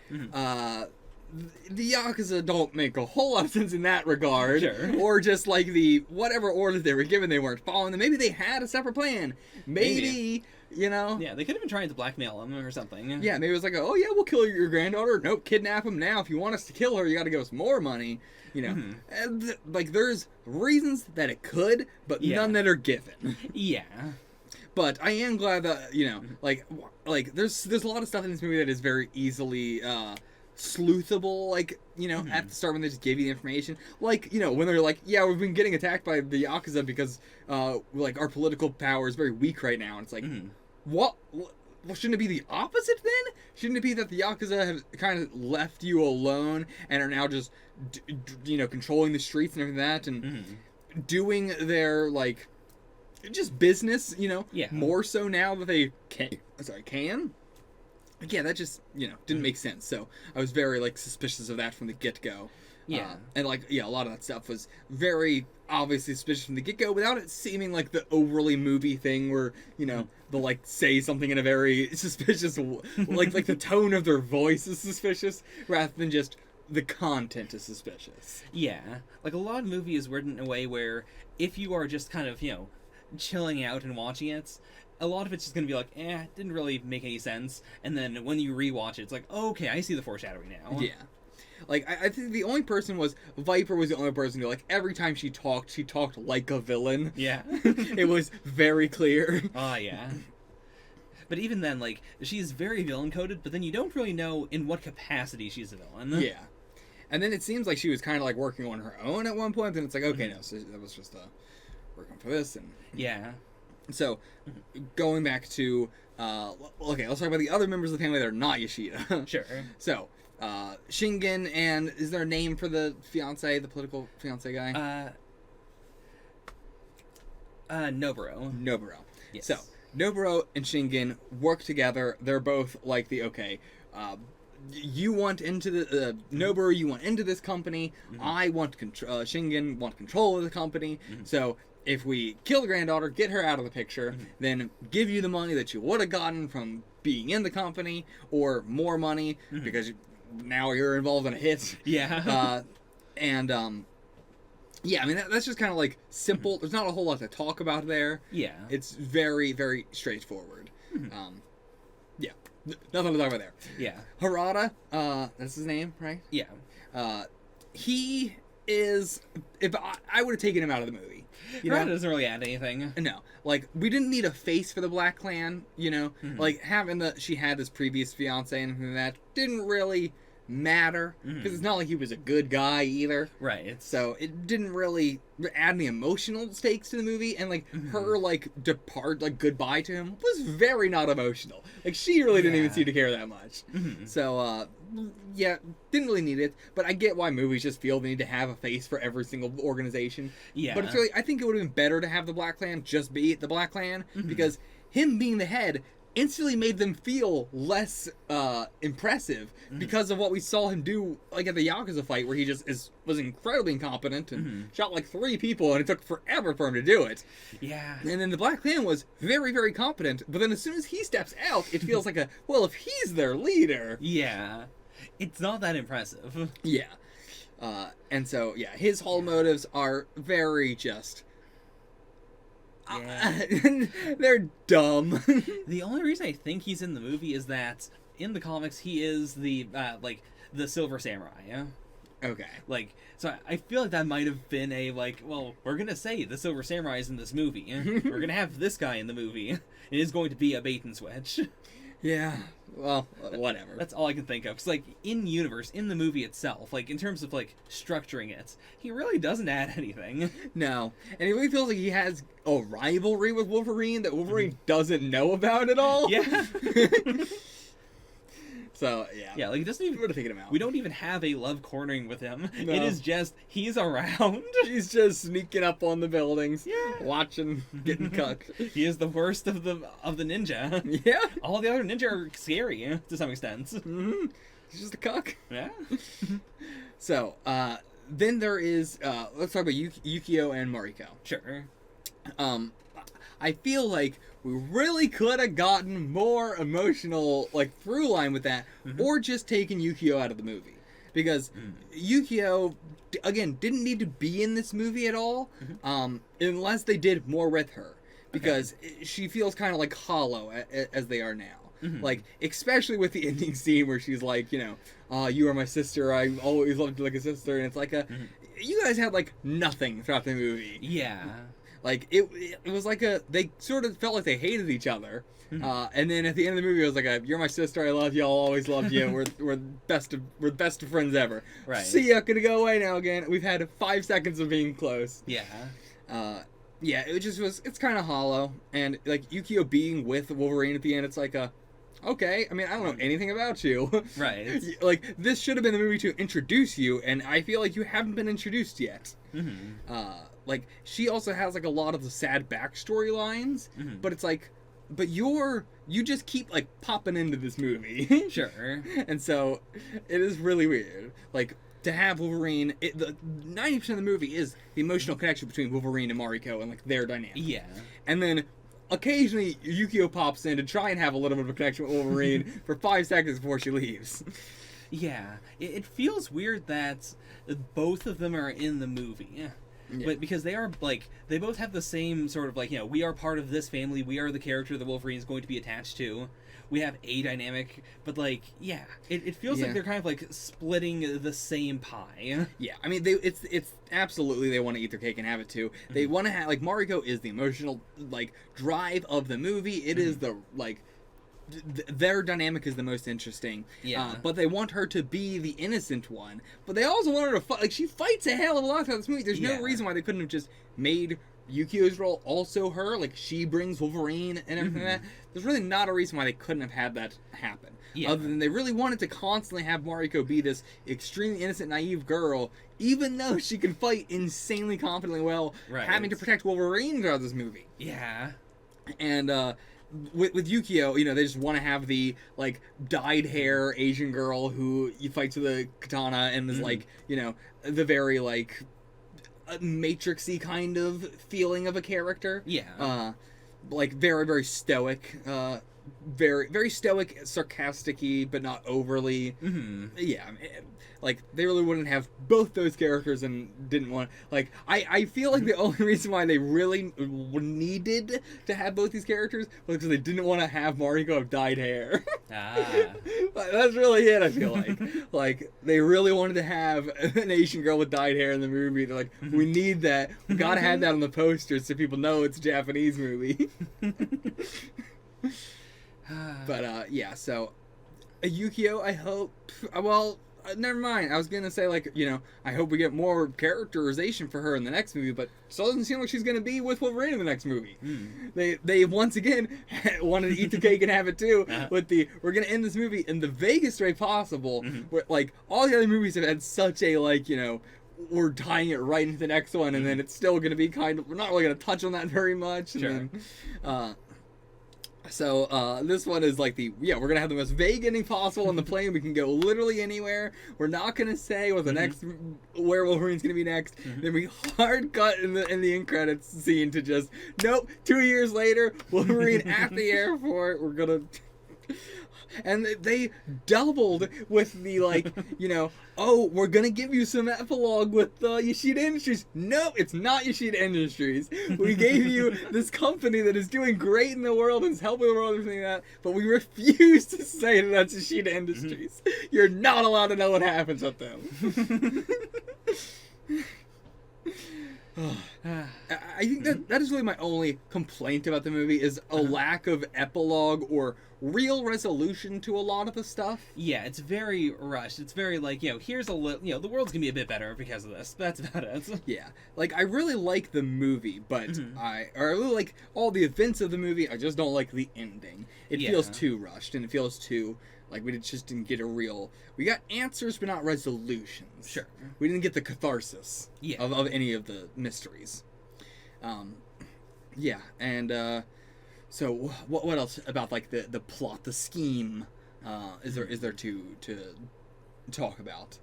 the Yakuza don't make a whole lot of sense in that regard. Sure. Or just like the whatever orders they were given, they weren't following them. Maybe they had a separate plan. Maybe. You know? Yeah, they could have been trying to blackmail him or something. Yeah, maybe it was like, oh yeah, we'll kill your granddaughter. Nope, kidnap him now. If you want us to kill her, you got to give us more money. You know, and, like there's reasons that it could, but none that are given. Yeah. But I am glad that like there's a lot of stuff in this movie that is very easily sleuthable. Like at the start when they just give you the information, like when they're like, yeah, we've been getting attacked by the Yakuza because like our political power is very weak right now. And it's like, what? Well, shouldn't it be the opposite then? Shouldn't it be that the Yakuza have kind of left you alone and are now just controlling the streets and everything like that and doing their like just business, more so now that they can. Yeah, that just didn't make sense. So I was very like suspicious of that from the get-go. Yeah. And like a lot of that stuff was very obviously suspicious from the get-go without it seeming like the overly movie thing where they'll like say something in a very suspicious like the tone of their voice is suspicious rather than just the content is suspicious. Yeah, like a lot of movies written in a way where if you are just kind of chilling out and watching it, a lot of it's just gonna be like, it didn't really make any sense. And then when you rewatch it, it's like, oh, okay, I see the foreshadowing now. Yeah. Like, I think the only person was, Viper was the only person who, like, every time she talked like a villain. Yeah. It was very clear. Yeah. But even then, like, she's very villain-coded, but then you don't really know in what capacity she's a villain. Yeah. And then it seems like she was kind of, like, working on her own at one point, and it's like, okay, no, so that was just, working for this, and... Yeah. So, going back to, okay, let's talk about the other members of the family that are not Yoshida. Sure. So... Shingen, and is there a name for the fiance, the political fiance guy? Noburo. Noburo. Yes. So, Noburo and Shingen work together. They're both like you want into the, Noburo, you want into this company. I want Shingen want control of the company. So, if we kill the granddaughter, get her out of the picture, then give you the money that you would have gotten from being in the company, or more money, because now you're involved in a hit. Yeah. Yeah, I mean, that's just kind of like simple. There's not a whole lot to talk about there. Yeah. It's very, very straightforward. Yeah. Nothing to talk about there. Yeah. Harada, that's his name, right? Yeah. He is... If I would have taken him out of the movie. Harada doesn't really add anything. No. Like, we didn't need a face for the Black Clan, Like, having she had this previous fiance and that didn't really matter. Because it's not like he was a good guy either. Right. So, it didn't really add any emotional stakes to the movie. And, like, her, like, goodbye to him was very not emotional. Like, she really didn't even seem to care that much. So, yeah, didn't really need it. But I get why movies just feel they need to have a face for every single organization. Yeah. But it's really, I think it would have been better to have the Black Clan just be the Black Clan. Because him being the head instantly made them feel less impressive because of what we saw him do, like at the Yakuza fight, where he just was incredibly incompetent and shot like 3 people, and it took forever for him to do it. Yeah. And then the Black Clan was very, very competent, but then as soon as he steps out, it feels like if he's their leader. Yeah. It's not that impressive. Yeah. And so, yeah, his whole motives are very just... Yeah. They're dumb. The only reason I think he's in the movie is that in the comics he is the the Silver Samurai. Okay. Like, so I feel like that might have been we're gonna say the Silver Samurai is in this movie. We're gonna have this guy in the movie. It is going to be a bait and switch. Yeah. Well, whatever. That's all I can think of. Because, like, in universe, in the movie itself, like, in terms of, like, structuring it, he really doesn't add anything. No. And he really feels like he has a rivalry with Wolverine that Wolverine doesn't know about at all. Yeah. So, yeah. Yeah, like, it doesn't even... Would have taken him out. We don't even have a love cornering with him. No. It is just, he's around. He's just sneaking up on the buildings, watching, getting cucked. He is the worst of the ninja. Yeah. All the other ninja are scary, to some extent. He's just a cuck. Yeah. So, then there is, let's talk about Yukio and Mariko. Sure. I feel like we really could have gotten more emotional, like, through line with that, or just taken Yukio out of the movie. Because Yukio, again, didn't need to be in this movie at all, unless they did more with her. Because she feels kind of like hollow as they are now. Like, especially with the ending scene where she's like, you know, you are my sister, I always loved you like a sister, and it's like you guys had, like, nothing throughout the movie. Yeah. Like, it was like they sort of felt like they hated each other. And then at the end of the movie, it was like, "You're my sister. I love you. I'll always love you. We're best of friends ever. Right. See ya. Gonna go away now again. We've had 5 seconds of being close." Yeah. Yeah. It just was. It's kind of hollow. And like Yukio being with Wolverine at the end, it's like okay. I mean, I don't know anything about you. Right. Like, this should have been the movie to introduce you, and I feel like you haven't been introduced yet. Like, she also has like a lot of the sad backstory lines, but it's like. But you just keep, like, popping into this movie. Sure. And so, it is really weird. Like, to have Wolverine, the 90% of the movie is the emotional connection between Wolverine and Mariko and, like, their dynamic. Yeah. And then, occasionally, Yukio pops in to try and have a little bit of a connection with Wolverine for 5 seconds before she leaves. Yeah. It feels weird that both of them are in the movie. Yeah. But because they are, like, they both have the same sort of, like, you know, we are part of this family, we are the character that Wolverine is going to be attached to. We have a dynamic, but, like, yeah, it feels like they're kind of, like, splitting the same pie. Yeah, I mean, it's absolutely they want to eat their cake and have it too. They want to have, like, Mariko is the emotional, like, drive of the movie. It is the, like, their dynamic is the most interesting. Yeah. But they want her to be the innocent one. But they also want her to fight. Like, she fights a hell of a lot throughout this movie. There's no reason why they couldn't have just made Yukio's role also her. Like, she brings Wolverine and everything like that. There's really not a reason why they couldn't have had that happen. Yeah. Other than they really wanted to constantly have Mariko be this extremely innocent, naive girl, even though she can fight insanely confidently well, having to protect Wolverine throughout this movie. Yeah. And, with Yukio, you know, they just want to have the, like, dyed hair Asian girl who fights with a katana and is, like, you know, the very, like, Matrix-y kind of feeling of a character. Yeah. Like, very, very stoic. Very, very stoic, sarcastic-y, but not overly. Yeah, like, they really wouldn't have both those characters and didn't want... Like, I feel like the only reason why they really needed to have both these characters was because they didn't want to have Mariko have dyed hair. That's really it, I feel like. Like, they really wanted to have an Asian girl with dyed hair in the movie. They're like, we need that. We gotta have that on the poster so people know it's a Japanese movie. But, yeah, so... Yukio, I hope... Well... never mind. I was gonna say, like, you know, I hope we get more characterization for her in the next movie, but it still doesn't seem like she's gonna be with Wolverine in the next movie. They once again wanted to eat the cake and have it too. With the we're gonna end this movie in the vaguest way possible. Where, like, all the other movies have had such a, like, you know, we're tying it right into the next one, and then it's still gonna be kind of, we're not really gonna touch on that very much. And then, so, this one is like we're gonna have the most vague ending possible on the plane. We can go literally anywhere. We're not gonna say what the next, where Wolverine's gonna be next. Then we hard cut in the end credits scene to just, nope, 2 years later, Wolverine at the airport. We're gonna... And they doubled with the, like, you know, oh, we're gonna give you some epilogue with Yoshida Industries. No, it's not Yoshida Industries. We gave you this company that is doing great in the world and is helping the world and everything like that, but we refuse to say that that's Yoshida Industries. You're not allowed to know what happens with them. I think that is really my only complaint about the movie, is a lack of epilogue or real resolution to a lot of the stuff. Yeah, it's very rushed. It's very like, you know, here's a you know, the world's gonna be a bit better because of this. That's about it. Yeah, like, I really like the movie, but I really like all the events of the movie. I just don't like the ending. It feels too rushed, and it feels too... Like, we just didn't get a real... We got answers, but not resolutions. Sure. We didn't get the catharsis of any of the mysteries. Yeah, and, so, what else about, like, the plot, the scheme, is there to talk about?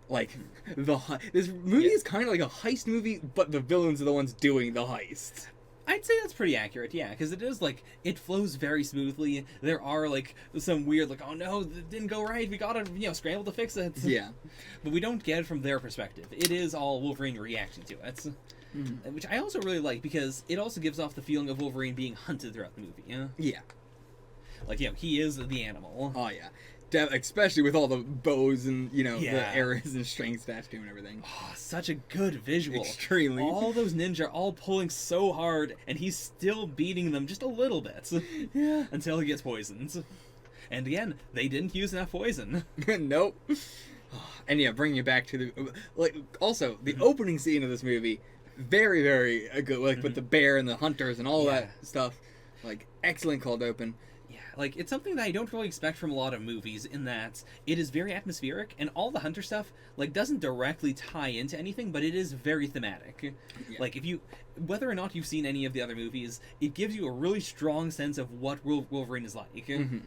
Like, this movie is kind of like a heist movie, but the villains are the ones doing the heist. I'd say that's pretty accurate, yeah, because it is like it flows very smoothly. There are like some weird like, oh no, it didn't go right. We gotta scramble to fix it. Yeah, but we don't get it from their perspective. It is all Wolverine reacting to it, which I also really like because it also gives off the feeling of Wolverine being hunted throughout the movie. Yeah, like he is the animal. Oh yeah. Especially with all the bows and the Yeah. arrows and strings attached to him and everything. Oh, such a good visual. Extremely. All those ninja are all pulling so hard, and he's still beating them just a little bit. Yeah. Until he gets poisoned. And again, they didn't use enough poison. Nope. And yeah, bringing it back to the also the opening scene of this movie, very very good. Like with the bear and the hunters and all that stuff, like excellent cold open. Yeah, like it's something that I don't really expect from a lot of movies in that it is very atmospheric and all the hunter stuff like doesn't directly tie into anything, but it is very thematic. Yeah. Like whether or not you've seen any of the other movies, it gives you a really strong sense of what Wolverine is like. Mm-hmm.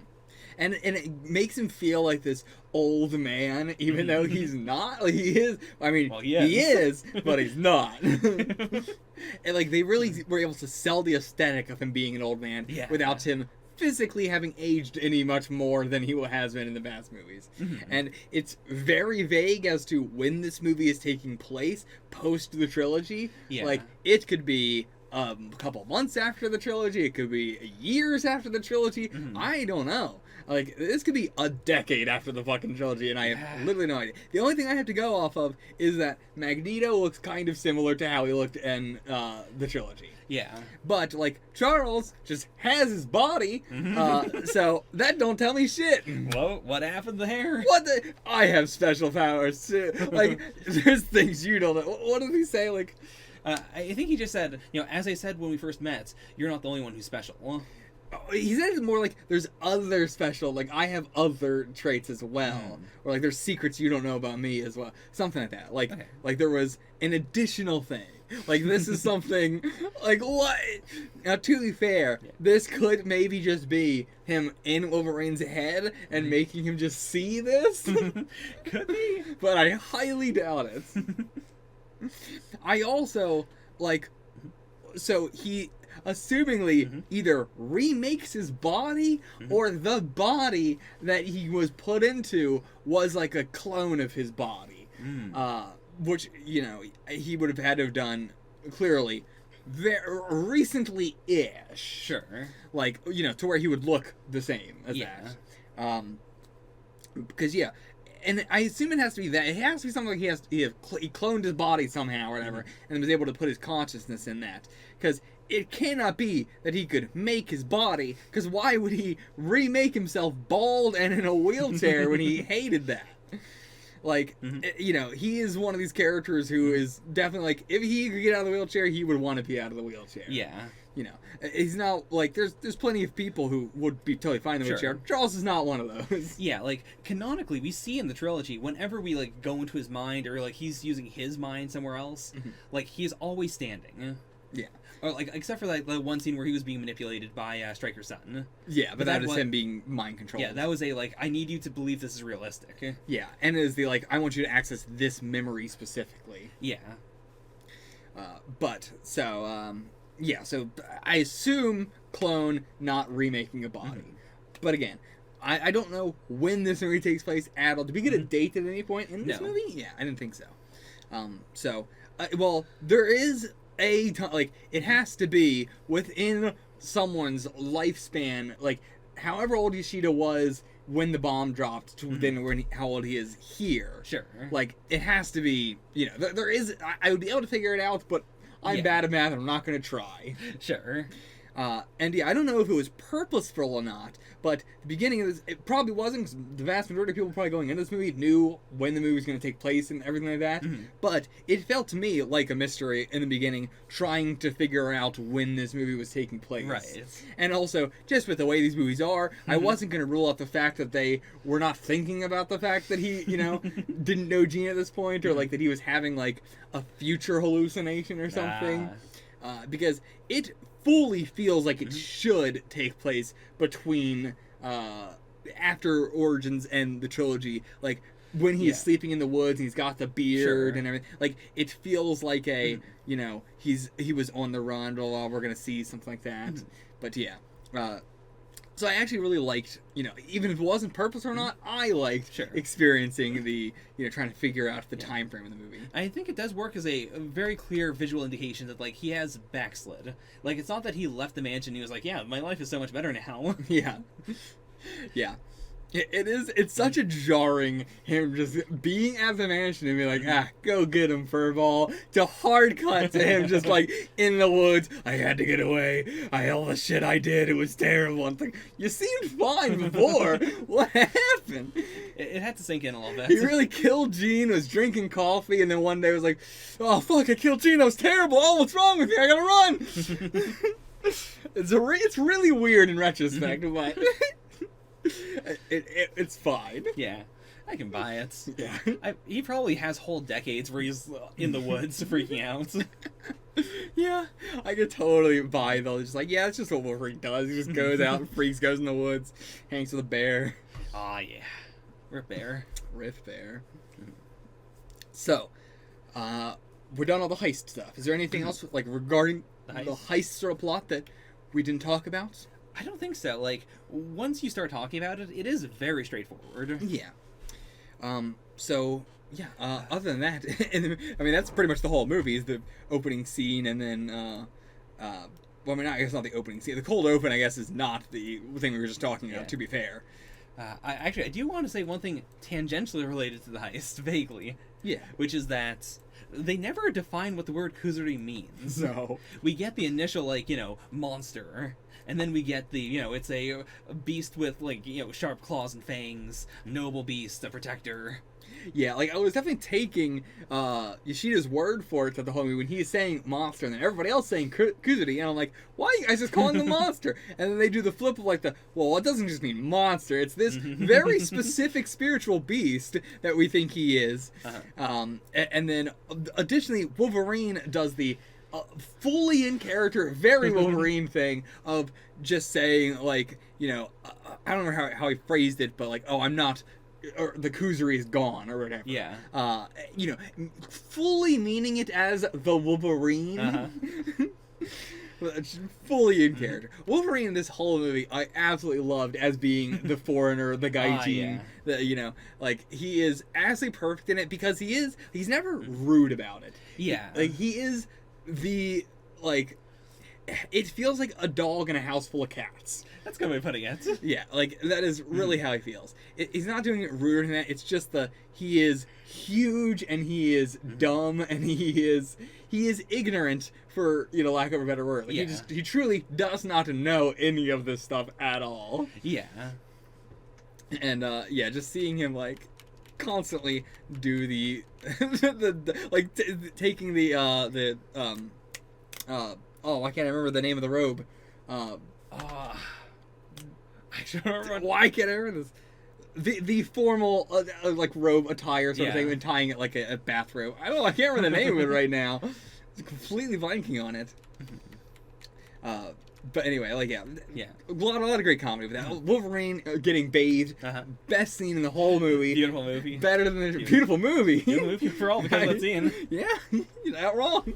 And it makes him feel like this old man, even though he's not. Like he is. I mean, well, he is, but he's not. And like they really were able to sell the aesthetic of him being an old man without him physically having aged any much more than he has been in the past movies. And it's very vague as to when this movie is taking place post the trilogy. Like it could be a couple months after the trilogy, it could be years after the trilogy. I don't know. Like, this could be a decade after the fucking trilogy, and I have literally no idea. The only thing I have to go off of is that Magneto looks kind of similar to how he looked in the trilogy. Yeah. But, like, Charles just has his body, so that don't tell me shit. Whoa, what happened there? What the? I have special powers, too. Like, there's things you don't know. What did he say? Like, I think he just said, as I said when we first met, you're not the only one who's special. He said it's more like there's other special, like I have other traits as well, or like there's secrets you don't know about me as well, something like that. Like, like there was an additional thing. Like this is something. Like what? Now, to be fair, this could maybe just be him in Wolverine's head and making him just see this. Could be, but I highly doubt it. I also like. So he assumingly either remakes his body or the body that he was put into was like a clone of his body. Which, he would have had to have done clearly very recently-ish. Sure. Like, to where he would look the same as that. Because, and I assume it has to be that. It has to be something like he cloned his body somehow or whatever, and was able to put his consciousness in that. Because it cannot be that he could make his body, because why would he remake himself bald and in a wheelchair when he hated that? Like, he is one of these characters who is definitely, like, if he could get out of the wheelchair, he would want to be out of the wheelchair. Yeah. He's not, like, there's plenty of people who would be totally fine in the wheelchair. Charles is not one of those. Yeah, like, canonically, we see in the trilogy, whenever we, like, go into his mind, or, like, he's using his mind somewhere else, like, he is always standing. Yeah. Or, like, except for, like, the one scene where he was being manipulated by Stryker's son. Yeah, but that is him being mind controlled. Yeah, that was I need you to believe this is realistic. Yeah, and it is I want you to access this memory specifically. Yeah. So I assume clone, not remaking a body. But again, I don't know when this movie takes place at all. Did we get a date at any point in this movie? Yeah, I didn't think so. Well, there is it has to be within someone's lifespan, like, however old Yoshida was when the bomb dropped to then how old he is here. Sure. Like, it has to be, there is, I would be able to figure it out, but I'm bad at math and I'm not going to try. Sure. And I don't know if it was purposeful or not, but the beginning of this, it probably wasn't, 'cause the vast majority of people probably going into this movie knew when the movie was going to take place and everything like that, but it felt to me like a mystery in the beginning, trying to figure out when this movie was taking place. Right. And also, just with the way these movies are, I wasn't going to rule out the fact that they were not thinking about the fact that he, didn't know Jean at this point, or, like, that he was having, like, a future hallucination or something. Because it fully feels like it should take place between after Origins and the trilogy, like when he is sleeping in the woods and he's got the beard and everything. Like, it feels like a you know, he was on the run, blah, blah, we're gonna see something like that. But yeah, so I actually really liked, you know, even if it wasn't purpose or not, I liked experiencing the, you know, trying to figure out the time frame of the movie. I think it does work as a very clear visual indication that, like, he has backslid. Like, it's not that he left the mansion and he was like, yeah, my life is so much better now. Yeah. Yeah. It is. It's such a jarring him just being at the mansion and be like, go get him, furball. To hard cut to him just like in the woods. I had to get away. All the shit I did. It was terrible. I'm like, you seemed fine before. What happened? It had to sink in a little bit. He really killed Gene. Was drinking coffee, and then one day was like, oh fuck, I killed Gene. That was terrible. Oh, what's wrong with me? I gotta run. It's really weird in retrospect, but. It's fine. Yeah, I can buy it. Yeah. He probably has whole decades where he's in the woods freaking out. Yeah, I could totally buy though. Just like, yeah, that's just what Wolverine does. He just goes out and freaks, goes in the woods, hangs with a bear. Aw, yeah. Rip Bear. Rip Bear. So, we're done all the heist stuff. Is there anything else, like, regarding the heist sort of plot that we didn't talk about? I don't think so. Like, once you start talking about it, it is very straightforward. Yeah. So, yeah, other than that, I mean, that's pretty much the whole movie, is the opening scene, and then, well, I mean, I guess not the opening scene. The cold open, I guess, is not the thing we were just talking about, to be fair. I do want to say one thing tangentially related to the heist, vaguely. Yeah. Which is that they never define what the word kuzuri means. No. We get the initial, like, you know, monster. And then we get the, you know, it's a beast with, like, you know, sharp claws and fangs, noble beast, a protector. Yeah, like, I was definitely taking Yoshida's word for it to the whole movie when he's saying monster, and then everybody else saying Kuzuri, and I'm like, why are you guys just calling the monster? And then they do the flip of, like, well, it doesn't just mean monster, it's this very specific spiritual beast that we think he is. And then, additionally, Wolverine does the fully in character, very Wolverine thing of just saying, like, you know, I don't remember how he phrased it, but like, oh, I'm not, or the Kuzuri is gone, or whatever. Yeah. You know, fully meaning it as the Wolverine. Fully in character. Wolverine in this whole movie, I absolutely loved as being the foreigner, the gaijin. You know, like, he is absolutely perfect in it because he's never rude about it. Yeah. Like, he is the, like, it feels like a dog in a house full of cats. That's a good way of putting it. Yeah, like, that is really how he feels. He's not doing it ruder than that. It's just he is huge, and he is dumb, and he is ignorant, for, you know, lack of a better word. Like, he truly does not know any of this stuff at all. Yeah. And, yeah, just seeing him, like, constantly do the, taking the, oh, I can't remember the name of the robe. I don't remember. Why can't I remember this? The formal, like, robe attire sort of thing, and tying it like a bathrobe. I can't remember the name of it right now. I'm completely blanking on it. But anyway, like, yeah. A lot of great comedy with that. Wolverine getting bathed. Best scene in the whole movie. Beautiful movie. Better than the beautiful movie. Beautiful movie for all because of that scene. Yeah, you're not wrong.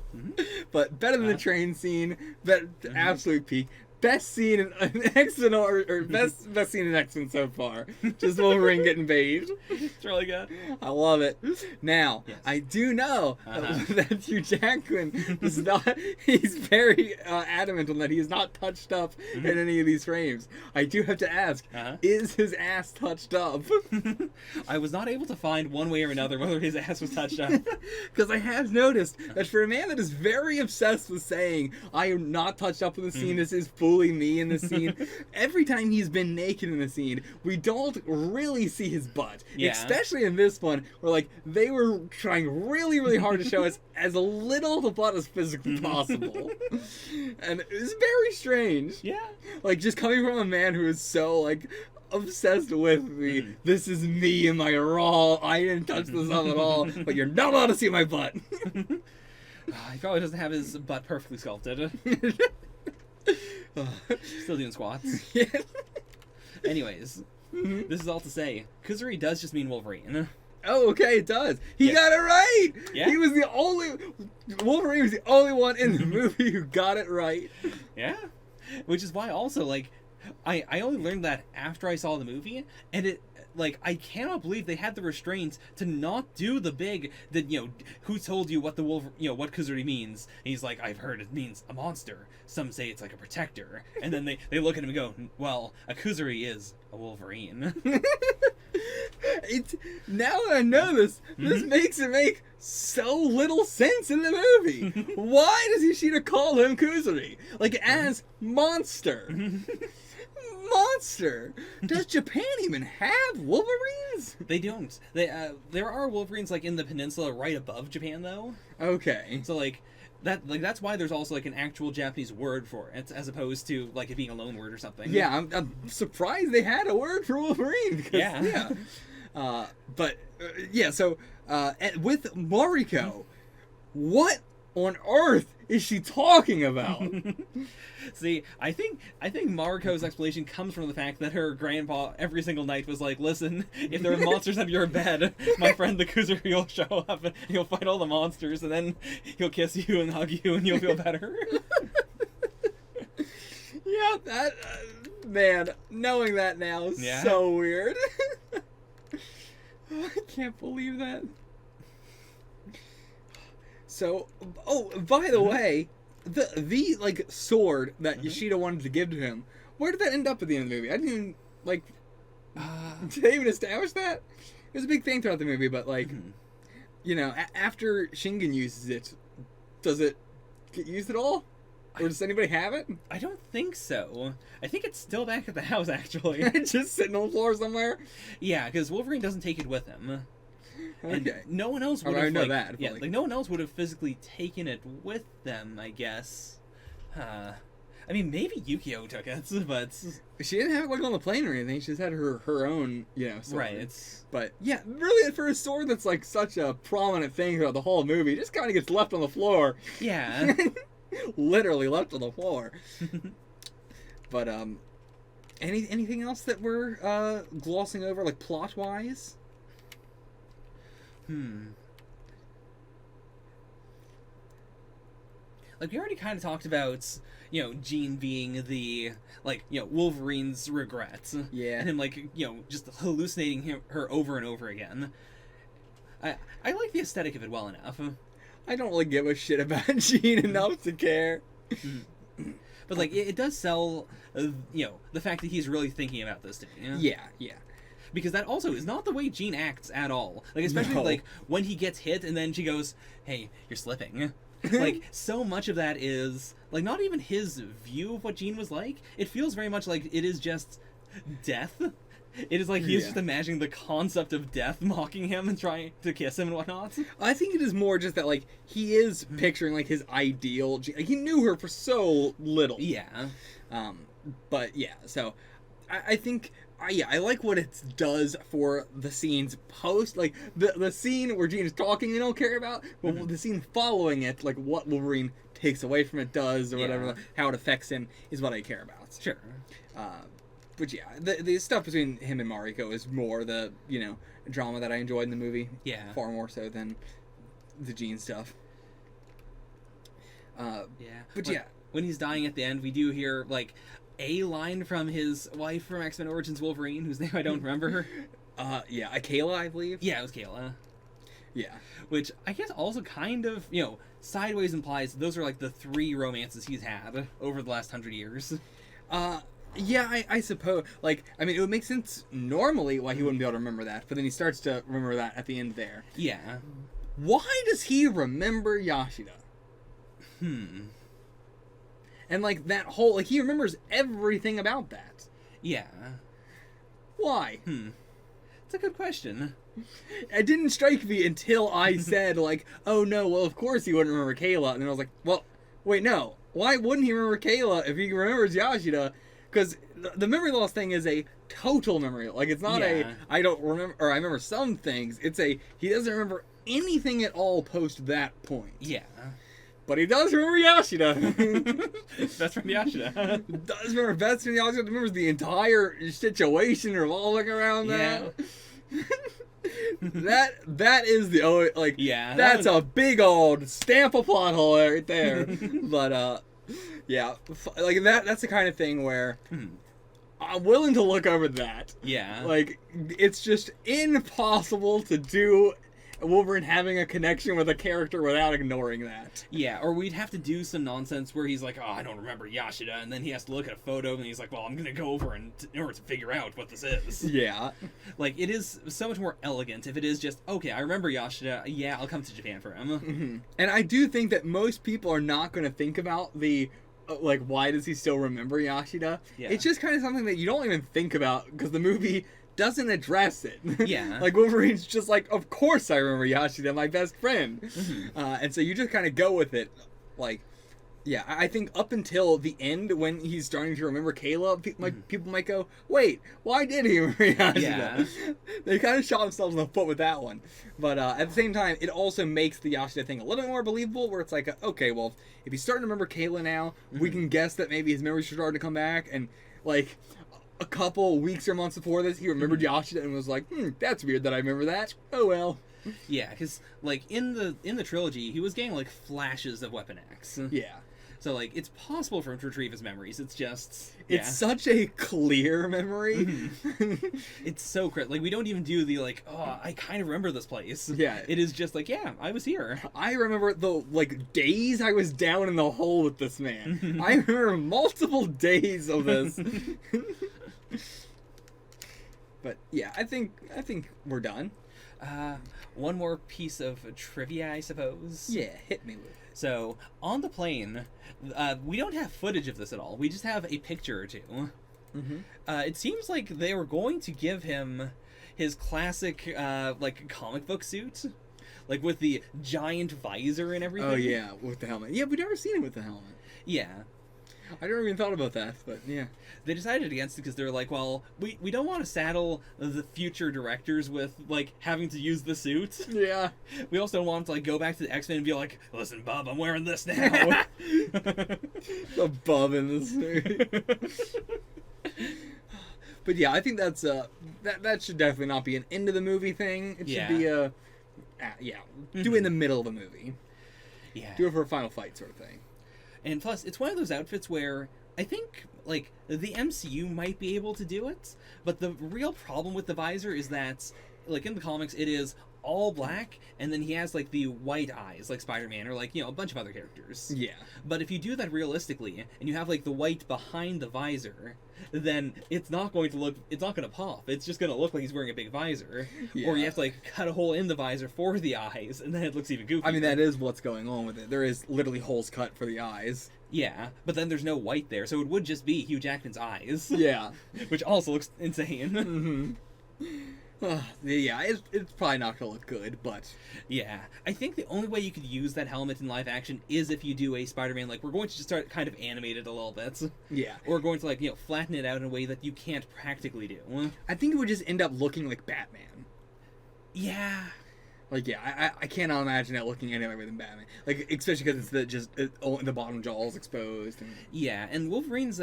But better than the train scene. Absolute peak. Best scene in X-Men, or best scene in X-Men so far. Just Wolverine getting bathed. It's really good. I love it. Now, I do know that Hugh Jackman does not. He's very adamant on that he is not touched up in any of these frames. I do have to ask: is his ass touched up? I was not able to find one way or another whether his ass was touched up. Because I have noticed that for a man that is very obsessed with saying I am not touched up in the scene, this is fully me in the scene. Every time he's been naked in the scene, we don't really see his butt. Especially in this one, where, like, they were trying really, really hard to show us as little of the butt as physically possible. And it was very strange. Yeah. Like, just coming from a man who is so, like, obsessed with the this is me and my raw, I didn't touch this up at all, but you're not allowed to see my butt. He probably doesn't have his butt perfectly sculpted. Still doing squats. Anyways, this is all to say, Kuzuri does just mean Wolverine. Oh, okay, it does. He Yeah. got it right. Yeah. He was the only Wolverine was the only one in the movie who got it right. Yeah. Which is why also, like, I only learned that after I saw the movie, and it, like, I cannot believe they had the restraints to not do the big, that, you know, who told you what the what Kuzuri means? And he's like, I've heard it means a monster. Some say it's like a protector. And then they look at him and go, well, a Kuzuri is a Wolverine. It's now that I know this makes it make so little sense in the movie. Why does Yoshida call him Kuzuri? Like, as monster. Monster. Does Japan even have Wolverines? They don't. There are Wolverines, like, in the peninsula right above Japan, though. Okay. So, like, that's why there's also, like, an actual Japanese word for it, as opposed to, like, it being a loan word or something. Yeah, I'm surprised they had a word for Wolverine. Because, Yeah. So with Mariko, what on earth is she talking about? See, I think Mariko's explanation comes from the fact that her grandpa every single night was like, listen, if there are monsters under your bed, my friend the Kuzuri will show up and he'll fight all the monsters, and then he'll kiss you and hug you and you'll feel better. Yeah, that man, knowing that now is so weird. I can't believe that. So, by the way, the like sword that Yoshida wanted to give to him, where did that end up at the end of the movie? I didn't even like. Did they even establish that? It was a big thing throughout the movie, but like, you know, after Shingen uses it, does it get used at all? Or does anybody have it? I don't think so. I think it's still back at the house, actually. Just sitting on the floor somewhere? Yeah, because Wolverine doesn't take it with him. And Okay. no one else would have, I know like, that. yeah, Like, like, no one else would have physically taken it with them, I guess. I mean, maybe Yukio took it, but... she didn't have it like on the plane or anything. She just had her own, you know, sword. Right, it's... But yeah, really, for a sword that's like such a prominent thing throughout the whole movie, it just kind of gets left on the floor. Yeah. Literally left on the floor. But anything else that we're glossing over, like plot wise? Like, we already kind of talked about, you know, Jean being the, like, you know, Wolverine's regrets. Yeah. And him, like, you know, just hallucinating her over and over again. I like the aesthetic of it well enough. I don't really give a shit about Jean enough to care. But, like, it does sell, you know, the fact that he's really thinking about this to me. Yeah. Because that also is not the way Jean acts at all. Like, especially, No. like, when he gets hit and then she goes, hey, you're slipping. Like, so much of that is, like, not even his view of what Jean was like. It feels very much like it is just death. It is like he is just imagining the concept of death mocking him and trying to kiss him and whatnot. I think it is more just that, like, he is picturing, like, his ideal Jean. Like, he knew her for so little. Yeah. But, yeah, so, I think... I like what it does for the scenes post, like the scene where Jean is talking we don't care about, but the scene following it, like what Wolverine takes away from it does or whatever, how it affects him is what I care about. Sure. But yeah, the stuff between him and Mariko is more the, you know, drama that I enjoyed in the movie. Yeah. Far more so than the Jean stuff. But when he's dying at the end, we do hear, like, a line from his wife from X-Men Origins Wolverine, whose name I don't remember. Kayla, I believe. Yeah, it was Kayla. Yeah. Which I guess also kind of, you know, sideways implies those are like the 3 romances he's had over the last 100 years. Yeah, I suppose. Like, I mean, it would make sense normally why he wouldn't be able to remember that, but then he starts to remember that at the end there. Yeah. Why does he remember Yashida? And, like, that whole... Like, he remembers everything about that. Yeah. Why? It's a good question. It didn't strike me until I said, like, oh, no, well, of course he wouldn't remember Kayla. And then I was like, well, wait, no. Why wouldn't he remember Kayla if he remembers Yashida? Because the memory loss thing is a total memory. Like, it's not I don't remember... Or I remember some things. It's he doesn't remember anything at all post that point. Yeah. But he does remember Yashida. Best friend Yashida. Does remember best friend Yashida. Remembers the entire situation revolving around that. that is the only, like, Yeah, that's a big old stamp a plot hole right there. But yeah, like that's the kind of thing where I'm willing to look over that. Yeah. Like, it's just impossible to do Wolverine having a connection with a character without ignoring that. Yeah, or we'd have to do some nonsense where he's like, oh, I don't remember Yashida, and then he has to look at a photo, and he's like, well, I'm gonna go over in order to figure out what this is. Yeah. Like, it is so much more elegant if it is just, okay, I remember Yashida, yeah, I'll come to Japan for him. Mm-hmm. And I do think that most people are not going to think about the, like, why does he still remember Yashida? Yeah. It's just kind of something that you don't even think about, because the movie doesn't address it. Yeah. Like, Wolverine's just like, of course I remember Yashida, my best friend. Mm-hmm. And so you just kind of go with it. Like, yeah, I think up until the end, when he's starting to remember Kayla, people might go, wait, why did he remember Yashida? Yeah. They kind of shot themselves in the foot with that one. But at the same time, it also makes the Yashida thing a little bit more believable, where it's like, okay, well, if he's starting to remember Kayla now, we can guess that maybe his memories are starting to come back, and, like, a couple weeks or months before this, he remembered Yashida and was like, that's weird that I remember that. Oh well. Yeah, because, like, in the trilogy, he was getting, like, flashes of Weapon X. Yeah. So, like, it's possible for him to retrieve his memories. It's just... It's such a clear memory. It's so clear. Like, we don't even do the, like, oh, I kind of remember this place. Yeah. It is just like, yeah, I was here. I remember the, like, days I was down in the hole with this man. I remember multiple days of this. But, yeah, I think we're done. One more piece of trivia, I suppose. Yeah, hit me with it. So, on the plane, we don't have footage of this at all. We just have a picture or two. Mm-hmm. It seems like they were going to give him his classic, like, comic book suit. Like, with the giant visor and everything. Oh, yeah, with the helmet. Yeah, we've never seen him with the helmet. Yeah. I never even thought about that, but yeah. They decided against it because they're like, well, we don't want to saddle the future directors with, like, having to use the suit. Yeah. We also don't want to, like, go back to the X-Men and be like, listen, Bob, I'm wearing this now. The bub in this movie. But yeah, I think that's that should definitely not be an end of the movie thing. It should be a do it in the middle of a movie. Yeah. Do it for a final fight sort of thing. And plus, it's one of those outfits where I think, like, the MCU might be able to do it, but the real problem with the visor is that, like, in the comics, it is all black, and then he has, like, the white eyes, like Spider-Man, or, like, you know, a bunch of other characters. Yeah. But if you do that realistically, and you have, like, the white behind the visor, then it's not going to pop. It's just going to look like he's wearing a big visor. Yeah. Or you have to, like, cut a hole in the visor for the eyes, and then it looks even goofier. I mean, that is what's going on with it. There is literally holes cut for the eyes. Yeah, but then there's no white there, so it would just be Hugh Jackman's eyes. Yeah. Which also looks insane. Mm-hmm. Yeah, it's probably not going to look good, but... Yeah, I think the only way you could use that helmet in live action is if you do a Spider-Man, like, we're going to just start kind of animate it a little bit. Yeah. Or we're going to, like, you know, flatten it out in a way that you can't practically do. I think it would just end up looking like Batman. Yeah. Like, yeah, I cannot imagine it looking any other way than Batman. Like, especially because it's the bottom jaw is exposed. And... Yeah, and Wolverine's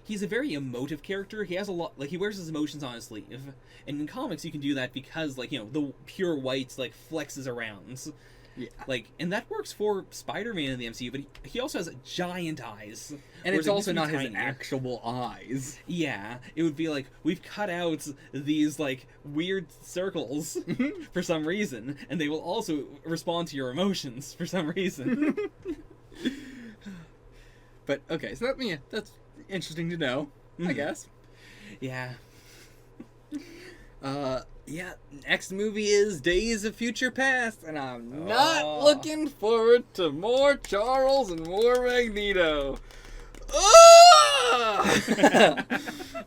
he's a very emotive character. He has a lot, like, he wears his emotions on his sleeve. And in comics, you can do that because, like, you know, the pure white, like, flexes around. Yeah. Like, and that works for Spider-Man in the MCU, but he also has giant eyes. And it's also not his tiny. actual eyes. Yeah, it would be like, we've cut out these, like, weird circles for some reason, and they will also respond to your emotions for some reason. But, okay, so that's interesting to know, I guess. Yeah. Yeah, next movie is Days of Future Past, and I'm not looking forward to more Charles and more Magneto.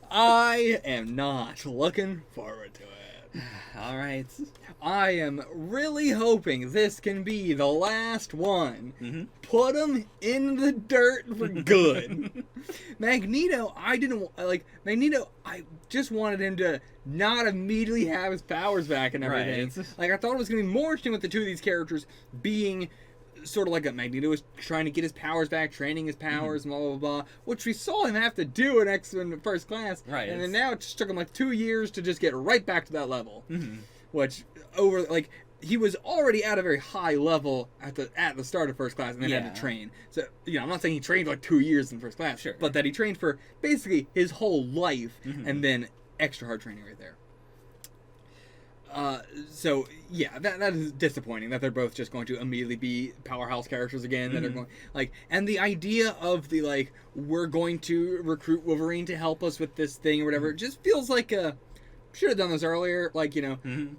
I am not looking forward to it. All right. I am really hoping this can be the last one. Mm-hmm. Put him in the dirt for good. Magneto, I just wanted him to not immediately have his powers back and everything. Right. Like, I thought it was going to be more interesting with the two of these characters being sort of like a Magneto was trying to get his powers back, training his powers, blah, blah, blah, which we saw him have to do in X-Men First Class. Right. And then now it just took him like 2 years to just get right back to that level. Mm-hmm. which over like he was already at a very high level at the start of first class and then had Yeah. to train. So I'm not saying he trained for like 2 years in first class, Sure. but that he trained for basically his whole life Mhm. and then extra hard training right there. So yeah, that is disappointing that they're both just going to immediately be powerhouse characters again. That are going and the idea of the like we're going to recruit Wolverine to help us with this thing or whatever just feels like should have done this earlier. Like we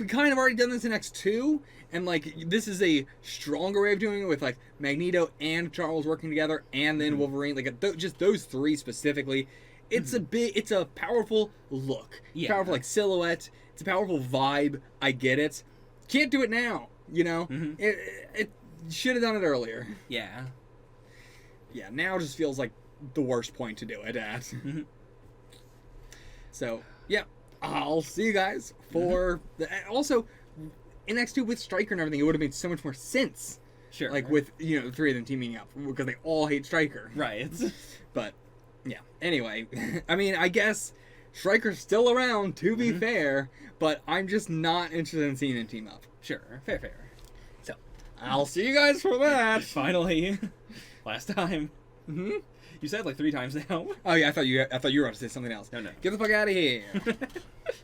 kind of already done this in X2, and like this is a stronger way of doing it with like Magneto and Charles working together, and then Wolverine. Like just those three specifically. It's it's a powerful look. Yeah. Powerful like silhouette. It's a powerful vibe. I get it. Can't do it now. It should have done it earlier. Yeah. Yeah. Now just feels like the worst point to do it at. So yeah, I'll see you guys for also in X2 with Stryker and everything. It would have made so much more sense. Sure. Like with the three of them teaming up because they all hate Stryker. Right. But yeah. Anyway, I mean, I guess Stryker's still around, to be fair, but I'm just not interested in seeing them team up. Sure. Fair. So, I'll see you guys for that. Finally. Last time. Mm-hmm. You said like 3 times now. Oh yeah, I thought you were about to say something else. No. Get the fuck out of here.